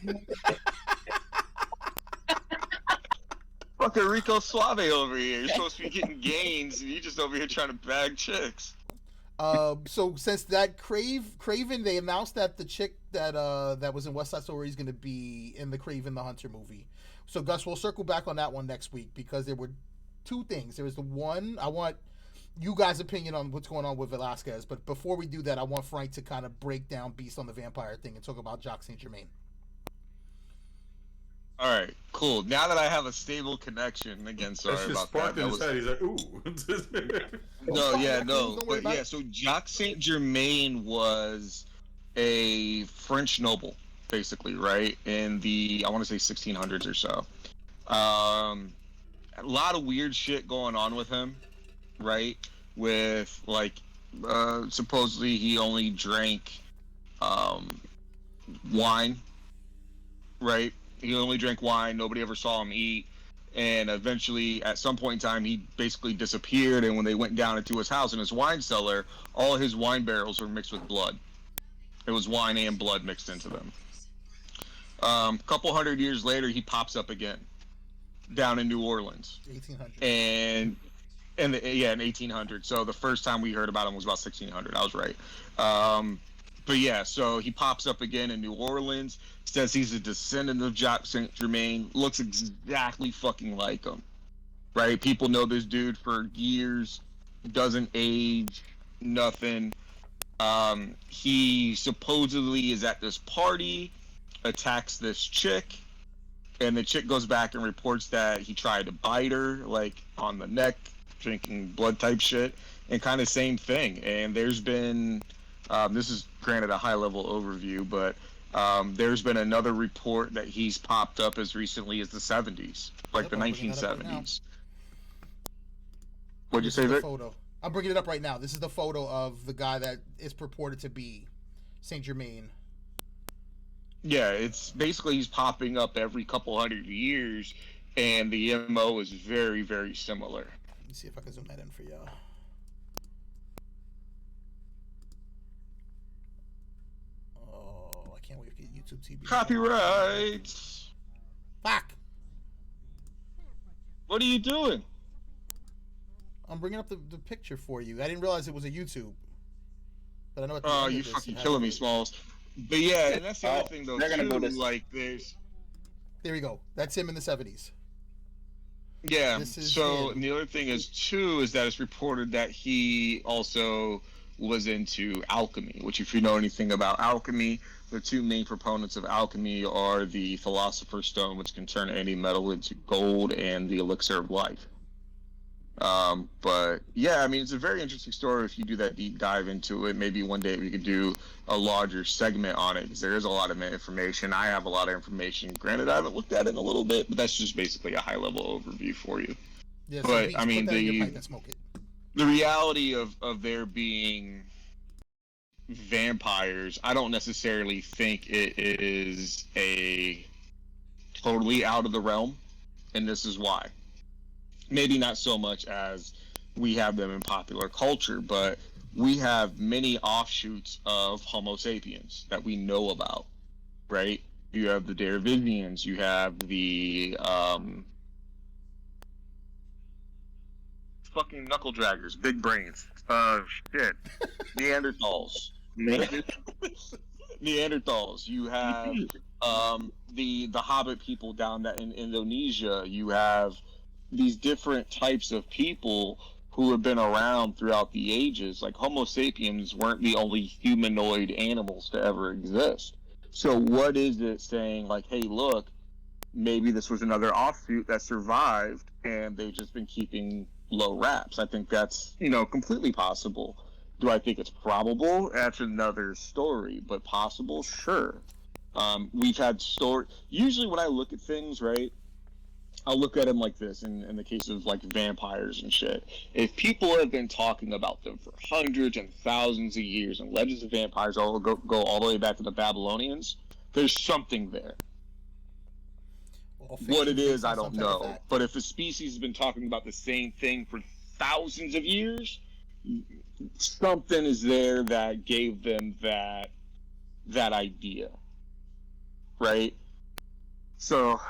Fucking Rico Suave over here. You're supposed to be getting gains, and you just over here trying to bag chicks. So since that Craven, they announced that the chick that that was in West Side Story is going to be in the Craven the Hunter movie. So Gus, we'll circle back on that one next week because there were two things. There was the one, I want you guys' opinion on what's going on with Velasquez, but before we do that, I want Frank to kind of break down Beast on the Vampire thing and talk about Jacques Saint Germain. All right, cool. Now that I have a stable connection, again, sorry That's just about sparked that. in That his was... head. He's like, ooh. No, yeah, Don't no, worry but about yeah. it. So Jacques Saint Germain was a French noble, basically, right? In the I want to say 1600s or so. A lot of weird shit going on with him, right? With like, supposedly he only drank wine, right? He only drank wine. Nobody ever saw him eat. And eventually, at some point in time, he basically disappeared. And when they went down into his house in his wine cellar, all his wine barrels were mixed with blood. It was wine and blood mixed into them. A couple hundred years later, he pops up again down in New Orleans. 1800. And in 1800. So the first time we heard about him was about 1600. I was right. But yeah, so he pops up again in New Orleans, says he's a descendant of Jacques Saint Germain, looks exactly fucking like him, right? People know this dude for years, doesn't age, nothing. He supposedly is at this party, attacks this chick, and the chick goes back and reports that he tried to bite her, like on the neck, drinking blood type shit, and kind of same thing. And there's been, this is granted a high level overview, but there's been another report that he's popped up as recently as the 70s, like the Yep, I'm bringing that up right 1970s. What'd you This say, is the Vic? photo. I'm bringing it up right now. This is the photo of the guy that is purported to be Saint Germain. Yeah, it's basically he's popping up every couple hundred years, and the MO is very, very similar. Let me see if I can zoom that in for y'all. Oh, I can't wait to get YouTube TV. Copyrights! Fuck! What are you doing? I'm bringing up the picture for you. I didn't realize it was a YouTube. But I know. At the Oh, end of you're this, fucking it has killing a- me, Smalls. But yeah, and that's the other thing though they're gonna too. move this. Like there's There we go. That's him in the 70s. yeah. This is So him. and the other thing is too is that it's reported that he also was into alchemy. Which, if you know anything about alchemy, the two main proponents of alchemy are the Philosopher's Stone, which can turn any metal into gold, and the Elixir of Life. But yeah, I mean, it's a very interesting story if you do that deep dive into it. Maybe one day we could do a larger segment on it because there is a lot of information. I have a lot of information. Granted, I haven't looked at it in a little bit, but that's just basically a high level overview for you. Yeah, But, Beats, I mean, put that in your the- pipe and smoke it. The reality of there being vampires, I don't necessarily think it is a totally out of the realm, and this is why. Maybe not so much as we have them in popular culture, but we have many offshoots of Homo sapiens that we know about, right? You have the Derevivians. You have the fucking knuckle draggers, big brains. Shit, Neanderthals. Neanderthals. You have the Hobbit people down that in Indonesia. You have these different types of people who have been around throughout the ages. Like Homo sapiens weren't the only humanoid animals to ever exist. So what is it saying like, hey, look, maybe this was another offshoot that survived and they've just been keeping low raps? I think that's, completely possible. Do I think it's probable? That's another story, but possible, sure. We've had usually when I look at things, right, I'll look at them like this in the case of like vampires and shit. If people have been talking about them for hundreds and thousands of years, and legends of vampires go all the way back to the Babylonians, there's something there. What it is, I don't know. But if a species has been talking about the same thing for thousands of years, something is there that gave them that idea, right? So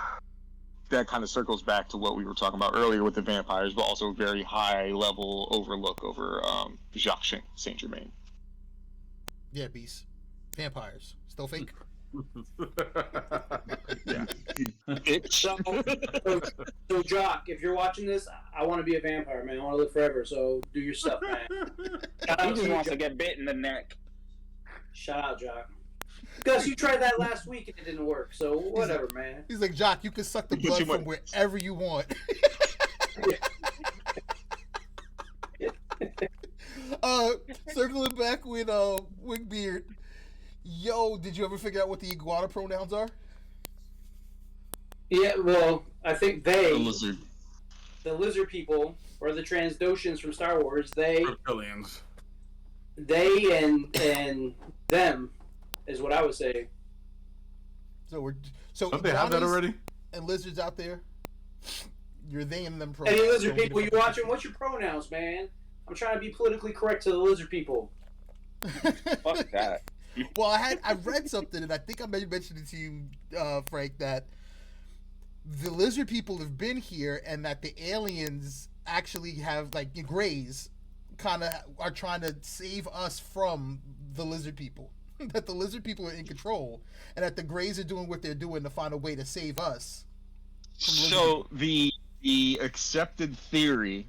that kind of circles back to what we were talking about earlier with the vampires, but also a very high level overlook over Jacques Saint Germain. Yeah, beast. Vampires. Still fake? Yeah. So, Jock, if you're watching this, I want to be a vampire, man. I want to live forever, so do your stuff, man. He just wants to get bit in the neck. Shout out, Jock. Gus, you tried that last week and it didn't work, so whatever, man. He's like, Jock, you can suck the blood from wherever you want. Circling back with Wigbeard. Yo, did you ever figure out what the iguana pronouns are? Yeah, well, I think the lizard people, or the Transdoshans from Star Wars, Reptilians. They and them is what I would say. So don't they have that already? And lizards out there, you're they and them pronouns. Any lizard people you watching? What's your pronouns, man? I'm trying to be politically correct to the lizard people. Fuck that. Well, I read something, and I think I mentioned it to you, Frank, that the lizard people have been here, and that the aliens actually have, like, Greys kind of are trying to save us from the lizard people. That the lizard people are in control, and that the Greys are doing what they're doing to find a way to save us. So the accepted theory,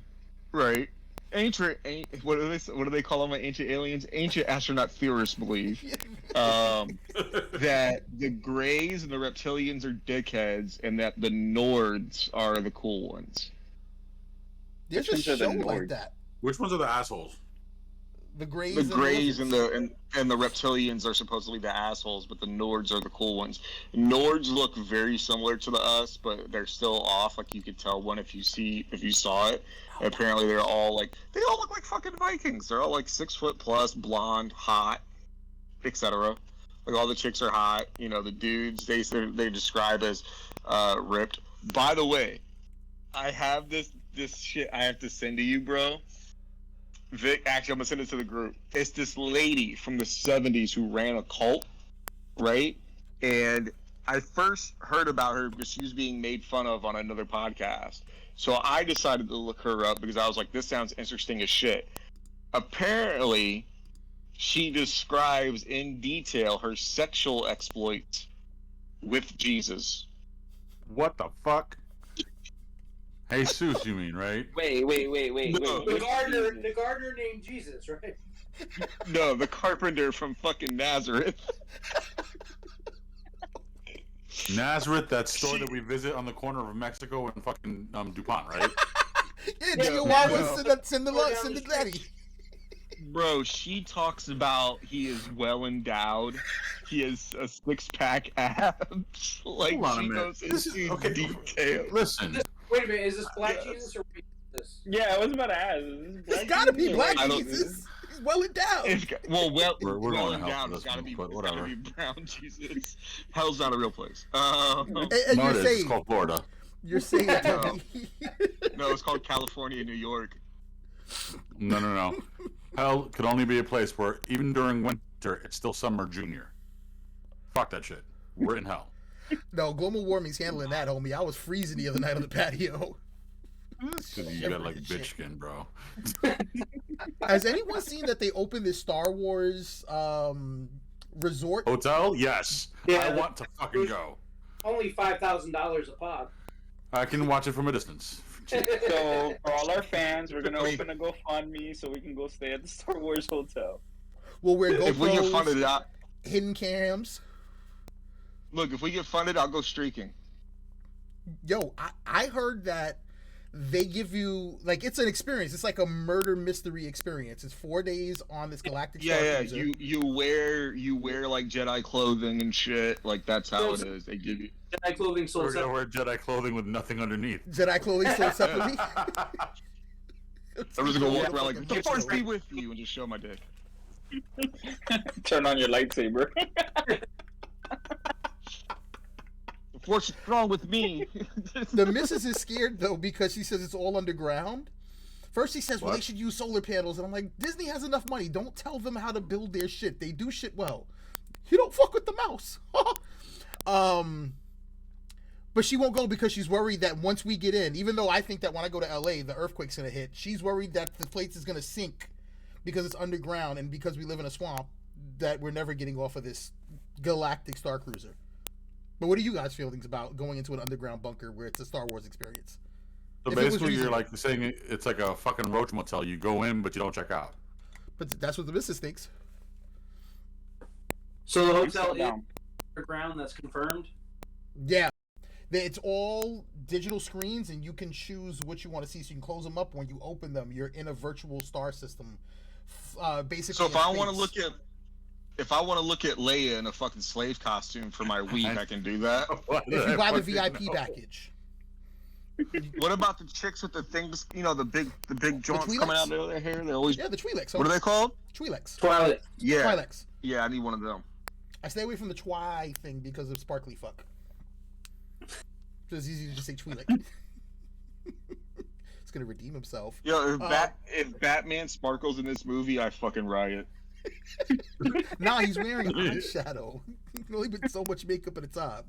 right? What do they call them? Ancient aliens, ancient astronaut theorists believe that the Greys and the reptilians are dickheads, and that the Nords are the cool ones. There's a show like that. Which ones are the assholes? The Greys. The Greys and the reptilians are supposedly the assholes, but the Nords are the cool ones. Nords look very similar to us, but they're still off. Like you could tell one if you saw it. Apparently, they all look like fucking Vikings. They're all like 6 foot plus, blonde, hot, etc. Like all the chicks are hot. The dudes they describe as ripped. By the way, I have this shit I have to send to you, bro. Vic, actually, I'm gonna send it to the group. It's this lady from the 70s who ran a cult, right? And I first heard about her because she was being made fun of on another podcast. So I decided to look her up because I was like, this sounds interesting as shit. Apparently, she describes in detail her sexual exploits with Jesus. What the fuck? Jesus, you mean, right? Wait. No. The gardener named Jesus, right? No, the carpenter from fucking Nazareth. Nazareth, that store that we visit on the corner of Mexico and fucking DuPont, right? Send the daddy. Bro, she talks about he is well endowed. He has a 6-pack abs. Like, she goes into detail. Listen. Wait a minute, is this Black Jesus or white Jesus? Yeah, I was about to ask. It's gotta be Black Jesus. He's well endowed. We're well endowed. It's gotta be brown Jesus. Hell's not a real place. And no, you're saying, it's called Florida. You're saying no, it's called California, New York. No. Hell could only be a place where even during winter it's still summer junior. Fuck that shit. We're in hell. No, global warming's handling that, homie. I was freezing the other night on the patio. Because you got like bitch skin, bro. Has anyone seen that they opened this Star Wars resort? Hotel? Yes. Yeah, I want to fucking go. Only $5,000 a pop. I can watch it from a distance. So for all our fans, we're gonna open a GoFundMe so we can go stay at the Star Wars hotel. We'll wear If we get funded, GoPros, hidden cams. look, if we get funded, I'll go streaking. Yo, I heard that they give you, like, it's an experience. It's like a murder mystery experience. It's 4 days on this galactic star cruiser. You wear like Jedi clothing and shit. Like that's how it is. They give you. Jedi clothing sold We're gonna separately. wear Jedi clothing with nothing underneath. Jedi clothing sold separately. I'm just gonna walk around like, the Force be with you, and just show my dick. Turn on your lightsaber. The Force is strong with me. The missus is scared though because she says it's all underground. First he says, well, What? they should use solar panels, and I'm like, Disney has enough money. Don't tell them how to build their shit. They do shit well. You don't fuck with the mouse. But she won't go because she's worried that once we get in, even though I think that when I go to LA, the earthquake's gonna hit. She's worried that the place is gonna sink because it's underground and because we live in a swamp, that we're never getting off of this galactic star cruiser. But what are you guys' feelings about going into an underground bunker where it's a Star Wars experience? So If it was basically, you're reasonable. like saying it's like a fucking roach motel. You go in, but you don't check out. But that's what the missus thinks. So the hotel is Down. underground. That's confirmed. Yeah. It's all digital screens, and you can choose what you want to see. So you can close them up. When you open them, you're in a virtual star system. Basically, So if in I want to space. look at Leia in a fucking slave costume for my week, I can do that. If you buy the VIP package. What about the chicks with the things, the big joints Twi'leks? coming out of their hair? They always. Yeah, the Twi'leks. What are they called? Twi'leks. Twilight. Yeah. Twi'leks. Yeah, I need one of them. I stay away from the Twi thing because of sparkly fuck. So it's easy to just say Twi'lek. He's gonna redeem himself. Yo, if Batman sparkles in this movie, I fucking riot. Nah, he's wearing eyeshadow. He can only put so much makeup at a time.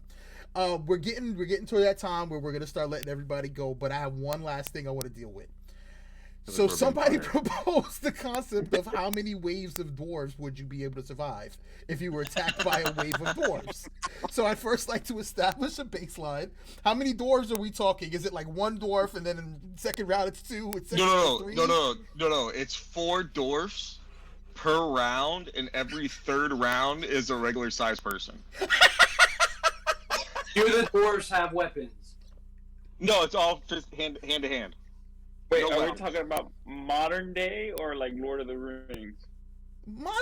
We're getting to that time where we're gonna start letting everybody go, but I have one last thing I want to deal with. So somebody proposed the concept of how many waves of dwarves would you be able to survive if you were attacked by a wave of dwarves. So I'd first like to establish a baseline. How many dwarves are we talking? Is it like one dwarf and then in second round it's two? It's No. three? It's 4 dwarfs per round, and every third round is a regular sized person. Do the dwarves have weapons? No, it's all just hand to hand. Wait, No are we weapons. talking about modern day or like Lord of the Rings?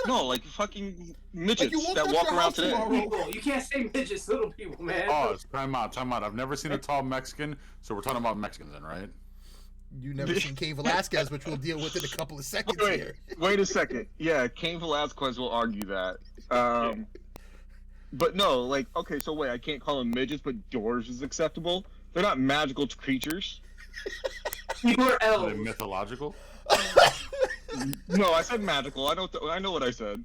No, like fucking Like midgets you walk that out walk your around house today. tomorrow. People. You can't say midgets, little people, man. Pause. Time out. I've never seen a tall Mexican, so we're talking about Mexicans then, right? You never seen Cain Velasquez, which we'll deal with in a couple of seconds here. Wait a second. Yeah, Cain Velasquez will argue that. But no, like, okay, so wait, I can't call them midgets, but dwarves is acceptable. They're not magical creatures. People are Are they elves. mythological? No, I said magical. I know what I said.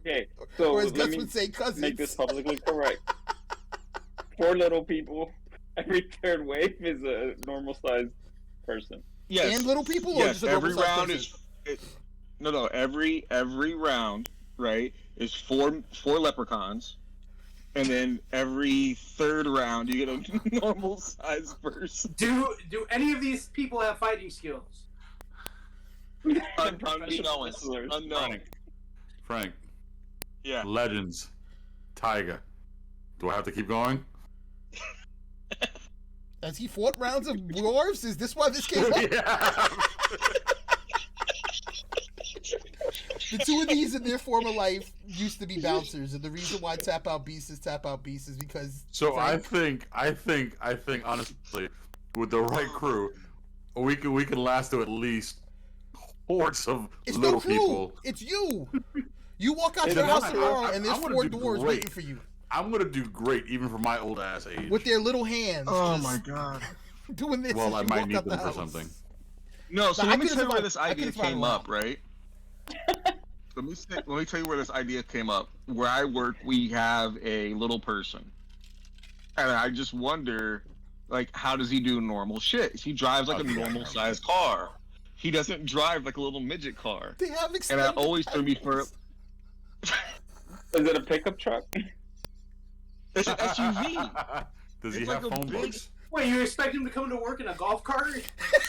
Okay, so Or as let Gus me would say, cousins. make this publicly correct. 4 little people. Every third wave is a normal sized person. Yes. And little people, or Yes, just a every normal-sized round person? no. Every round, right, is four leprechauns, and then every third round you get a normal sized person. Do any of these people have fighting skills? Professional wrestlers. Unknown. Frank. Yeah. Legends. Tiger. Do I have to keep going? Has he fought rounds of dwarves? Is this why this came up? Yeah. The two of these in their former life used to be bouncers, and the reason why Tap Out Beast is because. So I Frank- think honestly, with the right crew, we can last to at least hordes of It's little no crew. people. It's you. You walk out It's your house not. tomorrow, and there's I'm gonna 4 do dwarves great. waiting for you I'm gonna do great even for my old ass age. with their little hands. Oh just my god. Doing this. Well, as I you might walk need out the them for house. something. No, so But I let me could've tell you where survived- this I idea could've survived came a up, right? Let me tell you where this idea came up. Where I work, we have a little person. And I just wonder, like, how does he do normal shit? He drives like a normal sized car. He doesn't drive like a little midget car. They have And that always threw me for. Is it a pickup truck? It's an SUV. Does he It's have like a phone big- books? Wait, you expect him to come to work in a golf cart?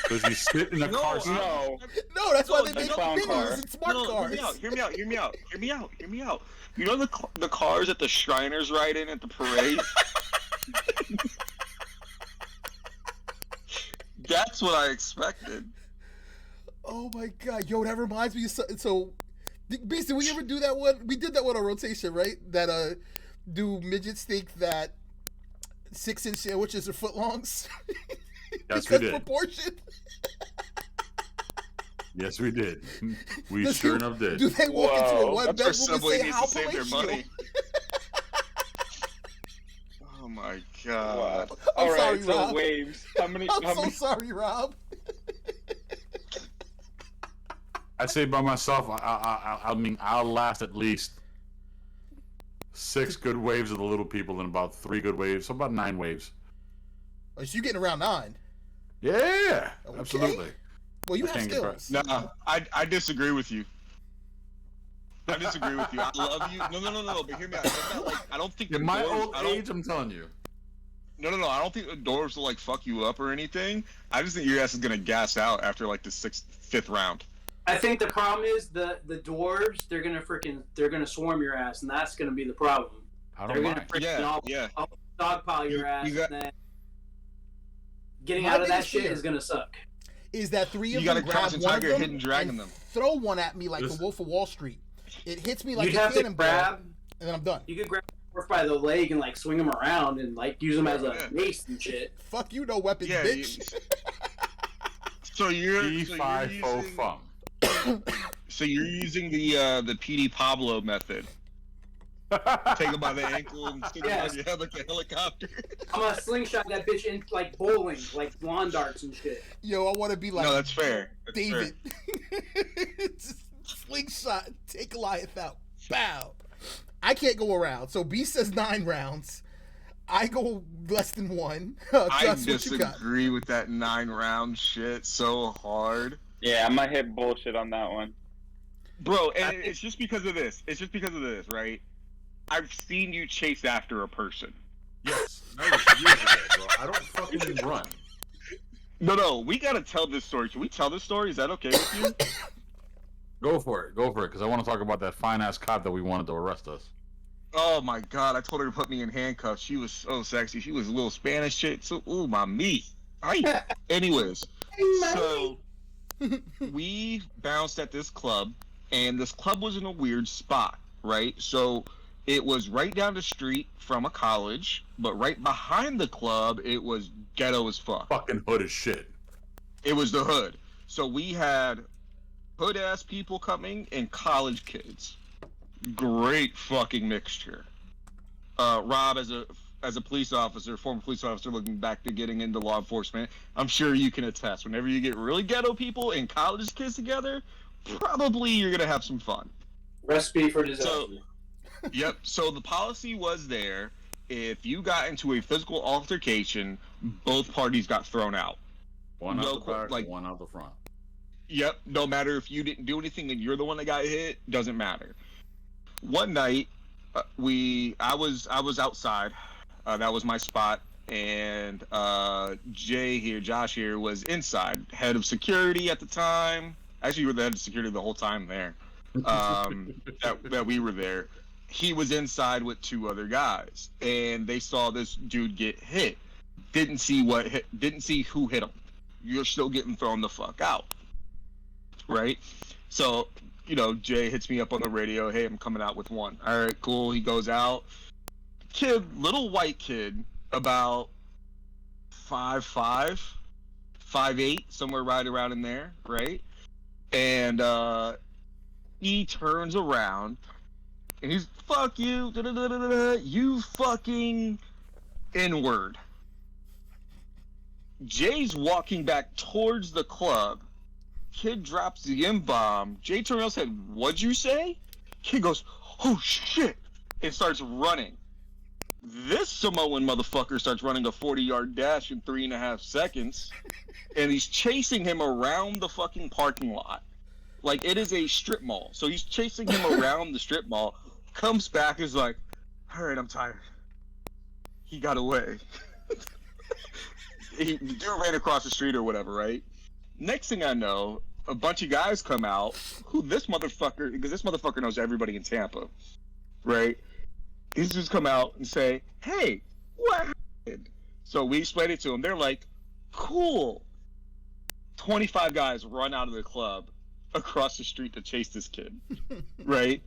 Does he sit in a No, car seat? No. No, that's why No, they it's a make clown them car. minions and smart cars. Hear me out. You know the cars that the Shriners ride in at the parade? That's what I expected. Oh my god, yo, that reminds me of so Beast, did we ever do that one? We did that one on rotation, right? That do midgets think that 6-inch sandwiches are footlongs? Yes, we Because did. proportion. Yes, we did. We Does sure he- enough did. Do they walk into a Whoa, one That's where bedroom and Subway say needs how to save their palatial? money. Oh my god. Wow. I'm All right, sorry, so Rob. waves. How many? I'm How so many? sorry, Rob. I say by myself, I mean, I'll last at least 6 good waves of the little people and about 3 good waves, so about 9 waves. Oh, so you getting around 9? Yeah, Okay. absolutely. Well, you I have can't get skills. Nah, I disagree with you. I disagree with you. I love you. No. But hear me out. It's not like, I don't think In the my dwarves- old I don't- age, I'm telling you. No. I don't think the dwarves will like fuck you up or anything. I just think your ass is gonna gas out after like the 5th round. I think the problem is the dwarves. They're gonna swarm your ass, and that's gonna be the problem. I They're don't gonna mind. freaking Yeah. all dogpile your You- ass, you got- and then getting My out of that biggest shit fear is gonna suck. Is that 3 of You gotta them grab Crouching one of Tiger, them Hidden Dragon and them. throw one at me like Listen. the Wolf of Wall Street. It hits me like You'd a have to cannonball, grab. and then I'm done. You could grab the dwarf by the leg and like swing him around and like use him as a Yeah. mace and shit. Fuck you, no weapons, Yeah. bitch. So you're E5 faux using, fum. so you're using the PD Pablo method. Take him by the ankle and stick him Yes. on your head like a helicopter. I'm gonna slingshot that bitch in like bowling, like lawn darts and shit. Yo, I want to be like No, that's fair. That's David. Just slingshot, take Goliath out. Bow. I can't go around. So B says 9 rounds. I go less than 1. I Just what you got. disagree with that 9-round shit so hard. Yeah, I'm gonna hit bullshit on that one. Bro, and it's just because of this. It's just because of this, right? I've seen you chase after a person. Yes, that was years ago, bro. I don't fucking run. No, we gotta tell this story. Can we tell this story? Is that okay with you? Go for it, because I want to talk about that fine-ass cop that we wanted to arrest us. Oh my god, I told her to put me in handcuffs. She was so sexy. She was a little Spanish chick. So, ooh, my meat. Ay. Anyways, so we bounced at this club, and this club was in a weird spot, right? So it was right down the street from a college, but right behind the club, it was ghetto as fuck. Fucking hood as shit. It was the hood. So we had hood-ass people coming and college kids. Great fucking mixture. Rob, as a police officer, former police officer looking back to getting into law enforcement, I'm sure you can attest. Whenever you get really ghetto people and college kids together, probably you're gonna have some fun. Recipe for disaster. So, yep. So the policy was there. If you got into a physical altercation, both parties got thrown out. One No, out the back, like- one out the front. Yep. No matter if you didn't do anything and you're the one that got hit, doesn't matter. One night, I was outside. That was my spot, and Josh here, was inside, head of security at the time. Actually, you were the head of security the whole time there. That we were there. He was inside with 2 other guys, and they saw this dude get hit. Didn't see who hit him. You're still getting thrown the fuck out, right? So, Jay hits me up on the radio. Hey, I'm coming out with 1. All right, cool. He goes out. Kid, little white kid, about 5'5", 5'8", somewhere right around in there, right? And he turns around and he's, fuck you, you fucking N-word. Jay's walking back towards the club. Kid drops the M-bomb. Jay turns around and said, what'd you say? Kid goes, oh shit, and starts running. This Samoan motherfucker starts running a 40-yard dash in 3.5 seconds, and he's chasing him around the fucking parking lot. Like, it is a strip mall. So he's chasing him around the strip mall, comes back, is like, all right, I'm tired. He got away. Dude ran across the street or whatever, right? Next thing I know, a bunch of guys come out, because this motherfucker knows everybody in Tampa, right? These dudes come out and say, hey, what happened? So we explain it to them. They're like, cool. 25 guys run out of the club across the street to chase this kid, right?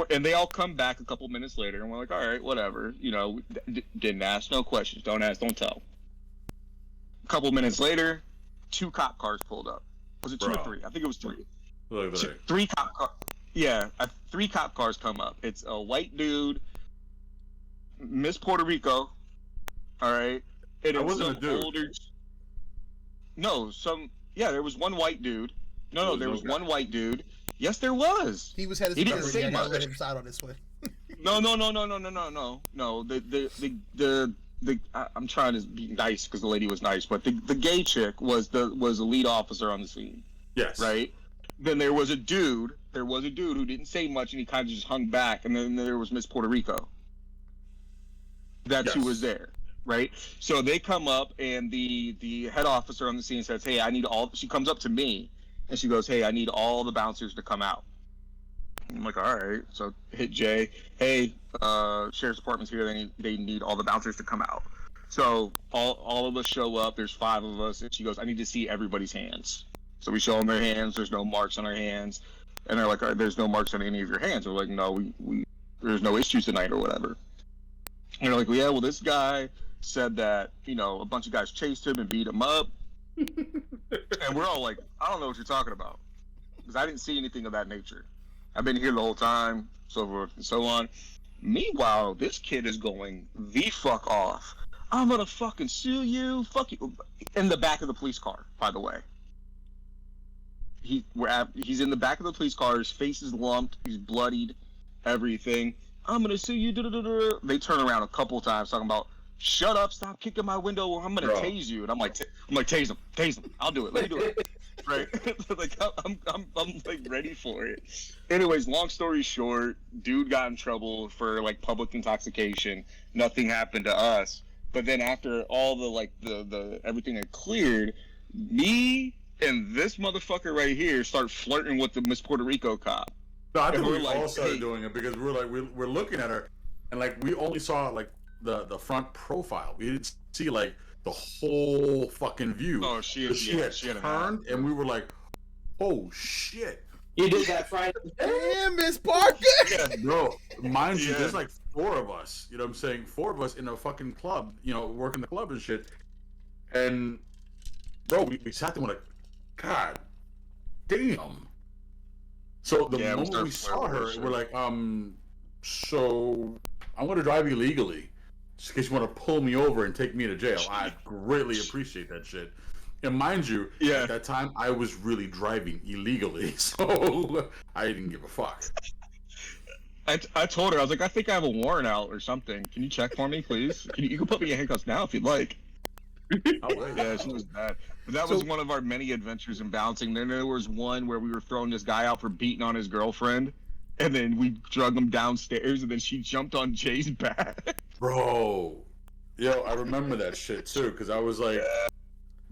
And they all come back a couple minutes later, and we're like, all right, whatever. You know, didn't ask no questions. Don't ask, don't tell. A couple minutes later, 2 cop cars pulled up. Was it 2 or 3? I think it was 3. Look at that. 3 cop cars. Yeah, 3 cop cars come up. It's a white dude, Miss Puerto Rico, all right? And I wasn't some a dude. older... No, there was one white dude. No, there was one white dude. Yes, there was. He was head of He didn't security. say I gotta much. let him side on this one. No. I'm trying to be nice because the lady was nice, but the gay chick was the lead officer on the scene, Yes. right? Then there was a dude who didn't say much and he kind of just hung back, and then there was Miss Puerto Rico. That's who Yes. was there, right? So they come up and the head officer on the scene says, "Hey, she comes up to me and she goes, "Hey, I need all the bouncers to come out." I'm like, all right. So hit Jay. Hey, sheriff's department's here. They need all the bouncers to come out. So all of us show up. There's 5 of us, and she goes, "I need to see everybody's hands." So we show them their hands. There's no marks on our hands, and they're like, "There's no marks on any of your hands." We're like, "No, we there's no issues tonight or whatever." And they're like, "Yeah, well, this guy said that a bunch of guys chased him and beat him up," and we're all like, "I don't know what you're talking about," because I didn't see anything of that nature. I've been here the whole time, so forth and so on. Meanwhile, this kid is going the fuck off. I'm gonna fucking sue you. Fuck you. In the back of the police car, by the way. He's in the back of the police car. His face is lumped. He's bloodied. Everything. I'm gonna sue you. They turn around a couple of times talking about, "Shut up! Stop kicking my window, or I'm gonna tase you." And I'm like, tase him. I'll do it. Let me do it. Right? Like I'm like ready for it. Anyways, long story short, dude got in trouble for like public intoxication. Nothing happened to us. But then after all the everything had cleared, me and this motherfucker right here start flirting with the Miss Puerto Rico cop. No, I think And we're we like, all started hey. doing it because we're looking at her, and like we only saw like the front profile. We didn't see like the whole fucking view. Oh, she had an turned, and we were like, "Oh shit!" You did that Friday. Damn, Miss Parker. Yeah, bro. Mind you, Yeah. there's like 4 of us. You know what I'm saying? 4 of us in a fucking club. Working the club and shit. And bro, we sat there and we're like, God damn. So the Yeah, we moment started we saw her, flirting. we're like, so I'm gonna drive illegally. Just in case you want to pull me over and take me to jail. I greatly appreciate that shit. And mind you, Yeah. at that time I was really driving illegally, so I didn't give a fuck. I told her, I was like, I think I have a warrant out or something. Can you check for me, please? You can put me in handcuffs now if you'd like. Yeah, she was bad. But that was one of our many adventures in bouncing. Then there was one where we were throwing this guy out for beating on his girlfriend, and then we drug him downstairs, and then she jumped on Jay's back. Bro, yo, I remember that shit too, because I was like,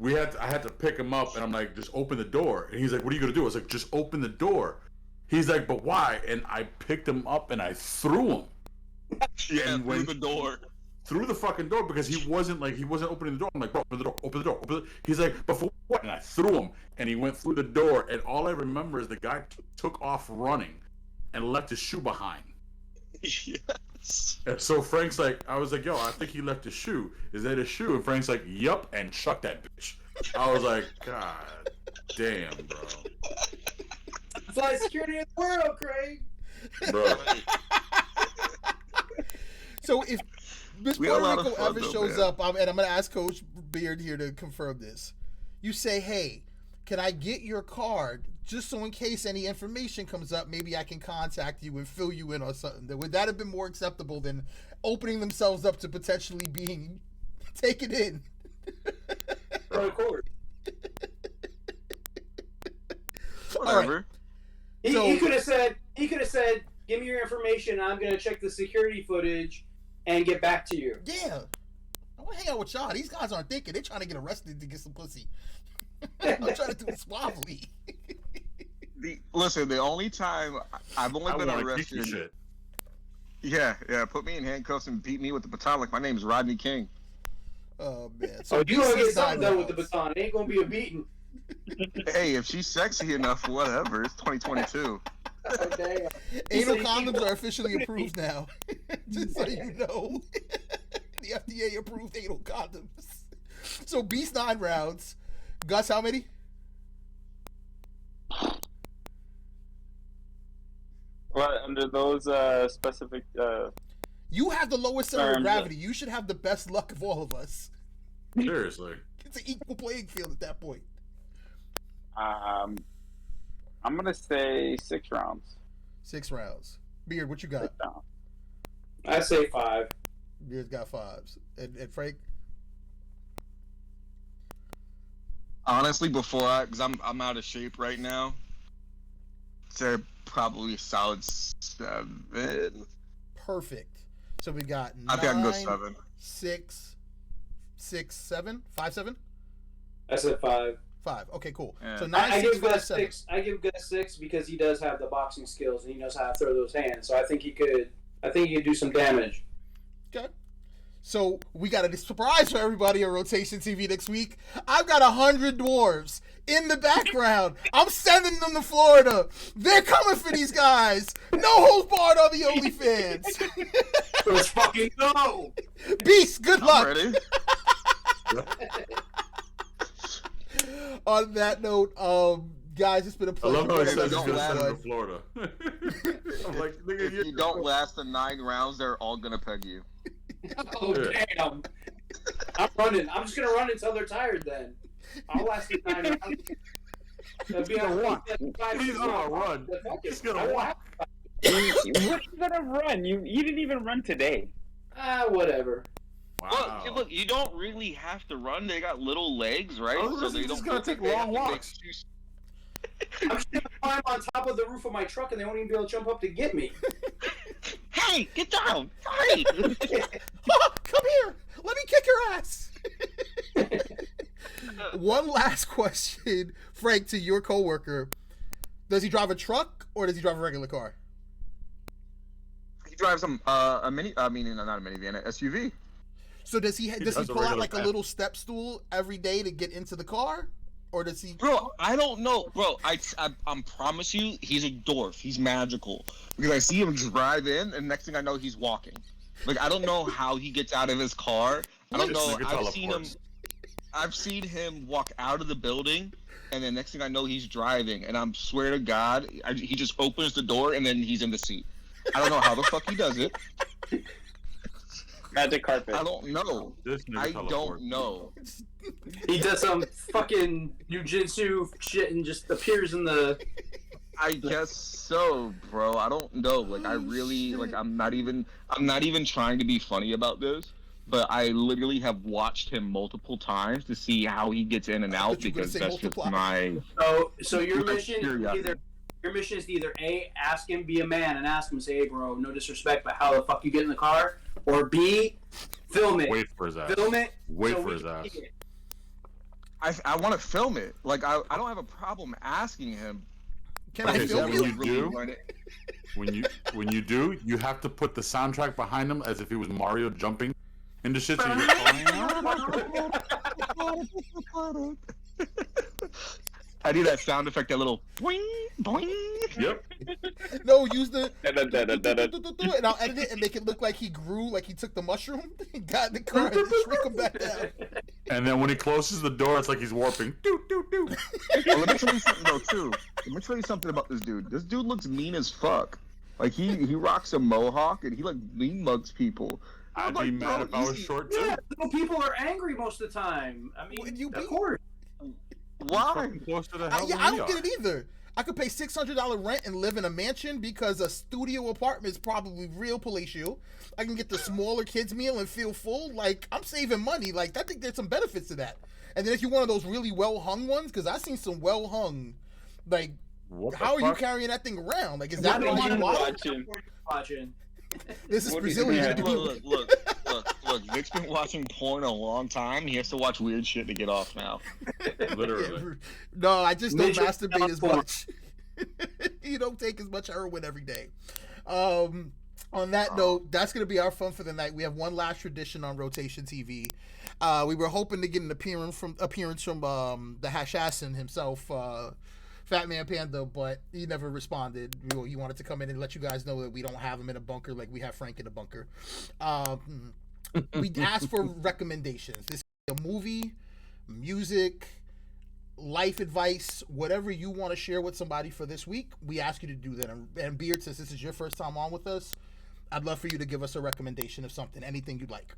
I had to pick him up, and I'm like, just open the door. And he's like, what are you gonna do? I was like, just open the door. He's like, but why? And I picked him up and I threw him. Yeah, And through when- the door. Through the fucking door because he wasn't opening the door. I'm like, bro, open the door, open the door, open the door. He's like, but for what? And I threw him, and he went through the door. And all I remember is the guy took off running, and left his shoe behind. Yes. And so Frank's like, I was like, yo, I think he left his shoe. Is that his shoe? And Frank's like, yup, and chuck that bitch. I was like, God damn, bro. Fly security in the world, Craig. Bro. So if Miss We had a Puerto lot of Rico fun, ever though, shows man. up, and I'm gonna ask Coach Beard here to confirm this. You say, hey, can I get your card just so in case any information comes up, maybe I can contact you and fill you in on something? Would that have been more acceptable than opening themselves up to potentially being taken in? Of course. Whatever. He could have said, give me your information, I'm going to check the security footage and get back to you. Yeah. I want to hang out with y'all. These guys aren't thinking. They're trying to get arrested to get some pussy. I'm trying to do it suavely. Listen, the only time I've only been wanna kick arrested. your shit. Yeah, put me in handcuffs and beat me with the baton like my name's Rodney King. Oh, man. So you going to get Beast something done with the rounds. baton. It ain't going to be a beating. Hey, if she's sexy enough, whatever. It's 2022. Oh, damn. Anal condoms are officially approved now. Just so you know. The FDA approved anal condoms. So Beast 9 rounds. Gus, how many? Well, under those specific. You have the lowest center of Terms. gravity. You should have the best luck of all of us. Seriously. It's an equal playing field at that point. I'm gonna say 6 rounds. 6 rounds. Beard, what you got? I say 5. Beard's got 5s. And Frank? Honestly, because I'm out of shape right now, so probably a solid 7. Perfect. So we got 9, I think I can go 7. 6, 7, 5, 7? I said 5. 5. Okay, cool. Yeah. So 9, I 6, give 5, Gus 7. 6. I give Gus 6 because he does have the boxing skills and he knows how to throw those hands. So I think he could do some damage. Okay. So we got a surprise for everybody on Rotation TV next week. I've got 100 dwarves in the background. I'm sending them to Florida. They're coming for these guys. No holds barred on the OnlyFans. Let's fucking go! Beast, good I'm luck. ready. On that note, guys, it's been a I pleasure. love how he If says you he's don't gonna send him laugh- to Florida. I'm like, nigga, If you don't last the 9 rounds, they're all gonna peg you. Oh, damn. I'm running. I'm just going to run until they're tired then. I'll last the 9 rounds. That'd be a walk. He's gonna run. He's gonna walk. What are you gonna run? You didn't even run today. Whatever. Wow. Look, you don't really have to run. They got little legs, right? Oh, So they just don't gotta look take like they long have to make walks. I'm just going to climb on top of the roof of my truck and they won't even be able to jump up to get me. Hey, get down! Hey! Come here. Let me kick your ass. One last question, Frank, to your coworker. Does he drive a truck or does he drive a regular car? He drives a not a minivan, an SUV. So does he does a pull out regular like a van. little step stool every day to get into the car, or does he? Bro, I don't know, bro. I promise you, he's a dwarf. He's magical because I see him drive in, and next thing I know, he's walking. Like I don't know how he gets out of his car. I don't This know. nigga I've seen him walk out of the building, and then next thing I know, he's driving. And I swear to God, he just opens the door, and then he's in the seat. I don't know how the fuck he does it. Magic carpet. I don't know. This nigga I teleport. don't know. He does some fucking jujitsu shit and just appears in the. I guess so, bro. I don't know. Like I really like I'm not even trying to be funny about this, but I literally have watched him multiple times to see how he gets in and I out thought you were gonna because say that's just multiply. my So your My mission is curiosity. either A, ask him, be a man, and ask him, say, hey, bro, no disrespect, but how the fuck you get in the car? Or B, film it. Wait for his ass. Film it. Wait so for we his can ass. see it. I want to film it. Like I don't have a problem asking him. Can but I Okay, if so film he when you? you really do- wanted it- When you do, you have to put the soundtrack behind him as if he was Mario jumping into shit. So you're I need that sound effect, that little boing boing. Yep. No, use the. Da-da-da-da-da-da. And I'll edit it and make it look like he grew, like he took the mushroom, and got in the car, and then shrink him back down. And then when he closes the door, it's like he's warping. Doo, doo, doo. Well, let me tell you something though too. Let me tell you something about this dude. This dude looks mean as fuck. Like he rocks a mohawk and he like mean mugs people. I'd I'm be like, mad bro, if I was easy. short too. Yeah, little people are angry most of the time. I mean, When you of be- course. Why? Fucking close to the hell Yeah, than I we don't get are. it either. I could pay $600 rent and live in a mansion because a studio apartment is probably real palatial. I can get the smaller kids meal and feel full. Like, I'm saving money. Like, I think there's some benefits to that. And then if you're one of those really well hung ones, because I've seen some well hung, like, What the how are you fuck? carrying that thing around? Like, is What that are what you you want? watching? This is What do you- Brazilian. yeah. Dude. Look. Vic's been watching porn a long time. He has to watch weird shit to get off now. Literally. No, I just don't Midget masturbate as porn. much. You don't take as much heroin every day. On that note, that's going to be our fun for the night. We have one last tradition on Rotation TV. We were hoping to get an appearance from the Hashassin himself, Fat Man Panda, but he never responded. He wanted to come in and let you guys know that we don't have him in a bunker like we have Frank in a bunker. We asked for recommendations. This is a movie, music, life advice, whatever you want to share with somebody for this week. We ask you to do that. And Beard, since this is your first time on with us, I'd love for you to give us a recommendation of something, anything you'd like.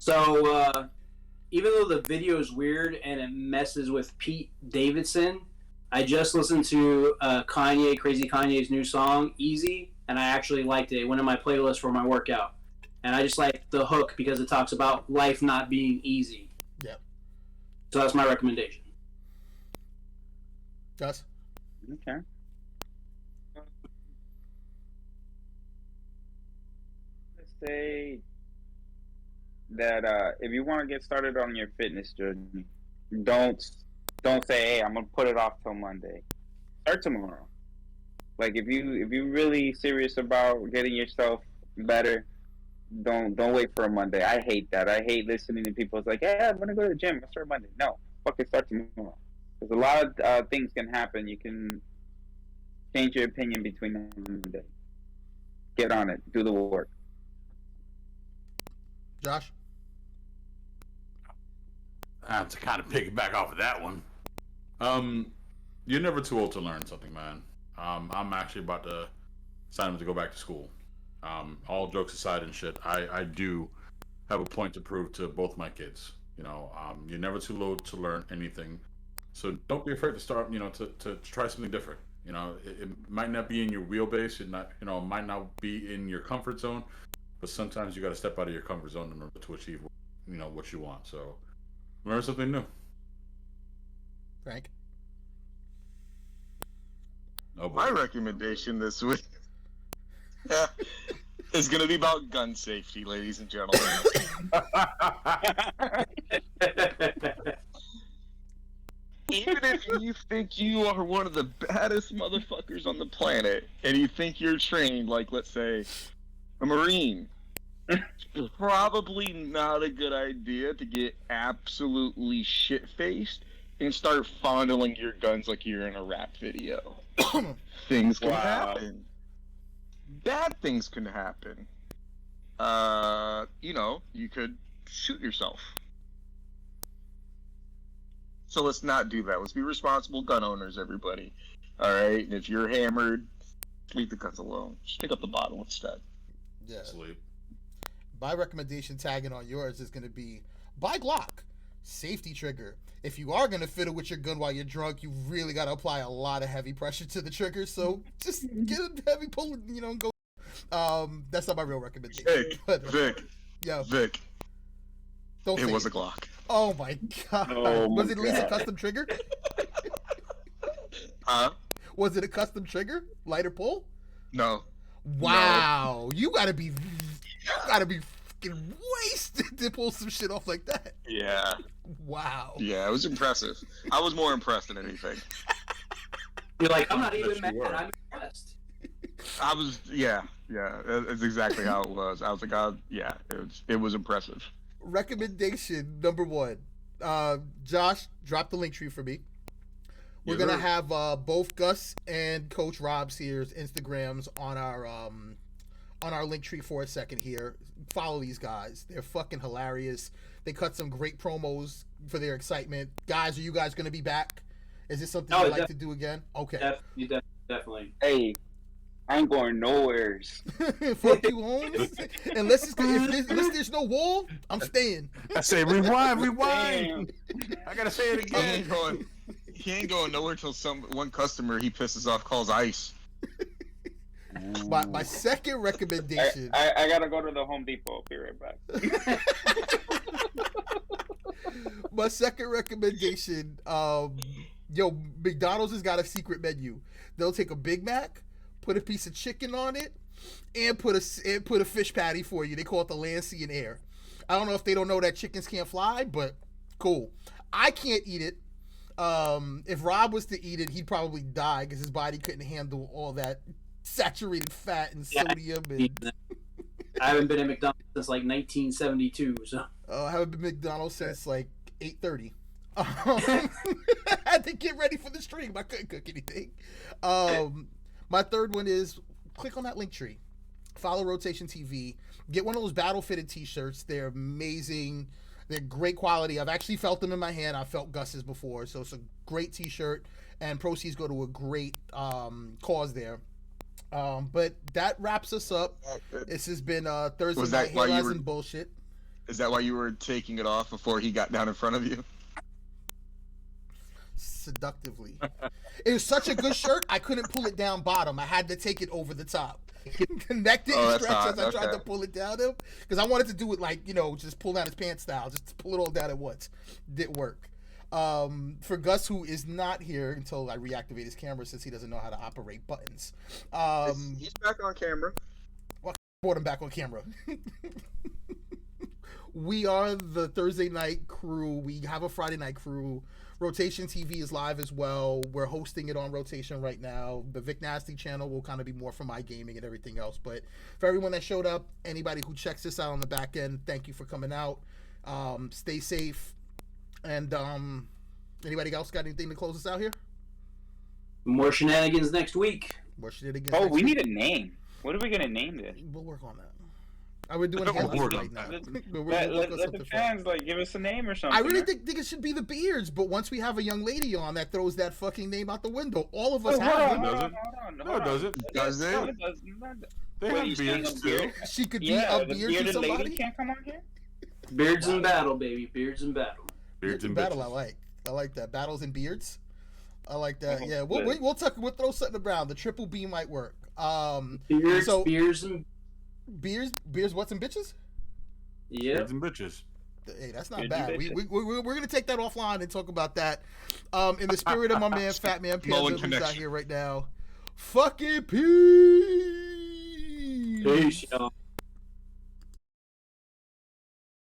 So, even though the video is weird and it messes with Pete Davidson, I just listened to Crazy Kanye's new song, Easy, and I actually liked it. It went in my playlist for my workout. And I just like the hook because it talks about life not being easy. Yep. So that's my recommendation. Gus? Okay. Let's say that if you want to get started on your fitness journey, don't say, "Hey, I'm gonna put it off till Monday." Start tomorrow. Like if you're really serious about getting yourself better, don't wait for a Monday. I hate that. I hate listening to people. It's like, "Yeah, I'm gonna go to the gym. I'll start Monday." No, fucking start tomorrow. Because a lot of things can happen. You can change your opinion between now and Monday. Get on it. Do the work. Josh? To kind of piggyback off of that one. You're never too old to learn something, man. I'm actually about to sign up to go back to school. All jokes aside and shit, I do have a point to prove to both my kids. You know, you're never too old to learn anything. So don't be afraid to start, to try something different. You know, it might not be in your wheelbase, it might not be in your comfort zone, but sometimes you got to step out of your comfort zone in order to achieve, what you want. So learn something new. Frank? Oh, boy. My recommendation this week is going to be about gun safety, ladies and gentlemen. Even if you think you are one of the baddest motherfuckers on the planet, and you think you're trained, like, let's say, a Marine, it's probably not a good idea to get absolutely shit-faced and start fondling your guns like you're in a rap video. Things can happen. Bad things can happen. You could shoot yourself. So let's not do that. Let's be responsible gun owners, everybody. All right? And if you're hammered, leave the guns alone. Just pick up the bottle instead. Yeah. Sleep. My recommendation tagging on yours is going to be buy Glock. Safety trigger. If you are going to fiddle with your gun while you're drunk, you really got to apply a lot of heavy pressure to the trigger. So just get a heavy pull, and go. That's not my real recommendation. Vic, Yeah. Vic, Don't it say was a Glock. Oh my god. Oh my was it at least a God. custom trigger? Huh? Was it a custom trigger? Lighter pull? No. Wow. You gotta be fucking wasted to pull some shit off like that. Yeah. Wow. Yeah, it was impressive. I was more impressed than anything. You're like, I'm not Yes, even you mad. were. I'm impressed. I was, yeah. That's exactly how it was. I was like, it was impressive. Recommendation number 1. Josh, drop the link tree for me. We're Yes, gonna sir. have both Gus and Coach Rob's here's Instagrams on our link tree for a second here. Follow these guys. They're fucking hilarious. They cut some great promos for their excitement. Guys, are you guys gonna be back? Is this something Oh, you'd like to do again? Okay. Definitely. Hey, I ain't going nowheres. Fuck you, Holmes. Unless there's no wall, I'm staying. I say rewind. Damn. I gotta say it He again. ain't going. He ain't going nowhere till one customer he pisses off calls ICE. My second recommendation. I gotta go to the Home Depot. I'll be right back. My second recommendation, McDonald's has got a secret menu. They'll take a Big Mac, put a piece of chicken on it, and put a fish patty for you. They call it the land, sea, and air. I don't know if they don't know that chickens can't fly, but cool. I can't eat it. If Rob was to eat it, he'd probably die because his body couldn't handle all that saturated fat and sodium. And I haven't been at McDonald's since like 1972, so I haven't been to McDonald's since like 8:30. I had to get ready for the stream. I couldn't cook anything. My third one is click on that link tree. Follow Rotation TV. Get one of those battle fitted t-shirts. They're amazing. They're great quality. I've actually felt them in my hand. I've felt Gus's before. So it's a great t-shirt. And proceeds go to a great cause there. But that wraps us up. This has been Thursday Was that Night why you Headlines were- and Bullshit. Is that why you were taking it off before he got down in front of you? Seductively. It was such a good shirt, I couldn't pull it down bottom. I had to take it over the top. Neck didn't Oh, that's stretch hot. as I tried Okay. to pull it down him because I wanted to do it like, just pull down his pants style, just pull it all down at once. Didn't work. For Gus, who is not here until I reactivate his camera since he doesn't know how to operate buttons. He's back on camera. Brought him back on camera. We are the Thursday night crew. We have a Friday night crew. Rotation TV is live as well. We're hosting it on Rotation right now. The Vic Nasty channel will kind of be more for my gaming and everything else. But for everyone that showed up, anybody who checks this out on the back end, thank you for coming out. Stay safe. And anybody else got anything to close us out here? more shenanigans next week. More shenanigans. Oh, next we week? need a name. What are we gonna name this? We'll work on that. We're doing We'll headlines work right on now. that. We're Let working on the something fun. fans give us a name or something. I really man. think it should be the Beards, but once we have a young lady on that throws that fucking name out the window, all of us Wait, have hold it. on, doesn't. hold No, it on. doesn't. Does it? No, it does not. They Wait, have you saying beards a too. beard? She could be Yeah, a the beard to bearded somebody. lady can't come on here. Beards in battle, baby. Beards in battle. Beards and battle. bitches. I like that. Battles and beards. I like that. Oh, Yeah, good. we'll throw something around. The triple B might work. Beards, So- beers, and Beers, what's and bitches? yeah. Beards and bitches. Hey, that's not Beards bad. and We're gonna take that offline and talk about that. In the spirit of my man, Fat Man Mullen Panda, who's out connection. here right now. Fucking peace. Peace, y'all.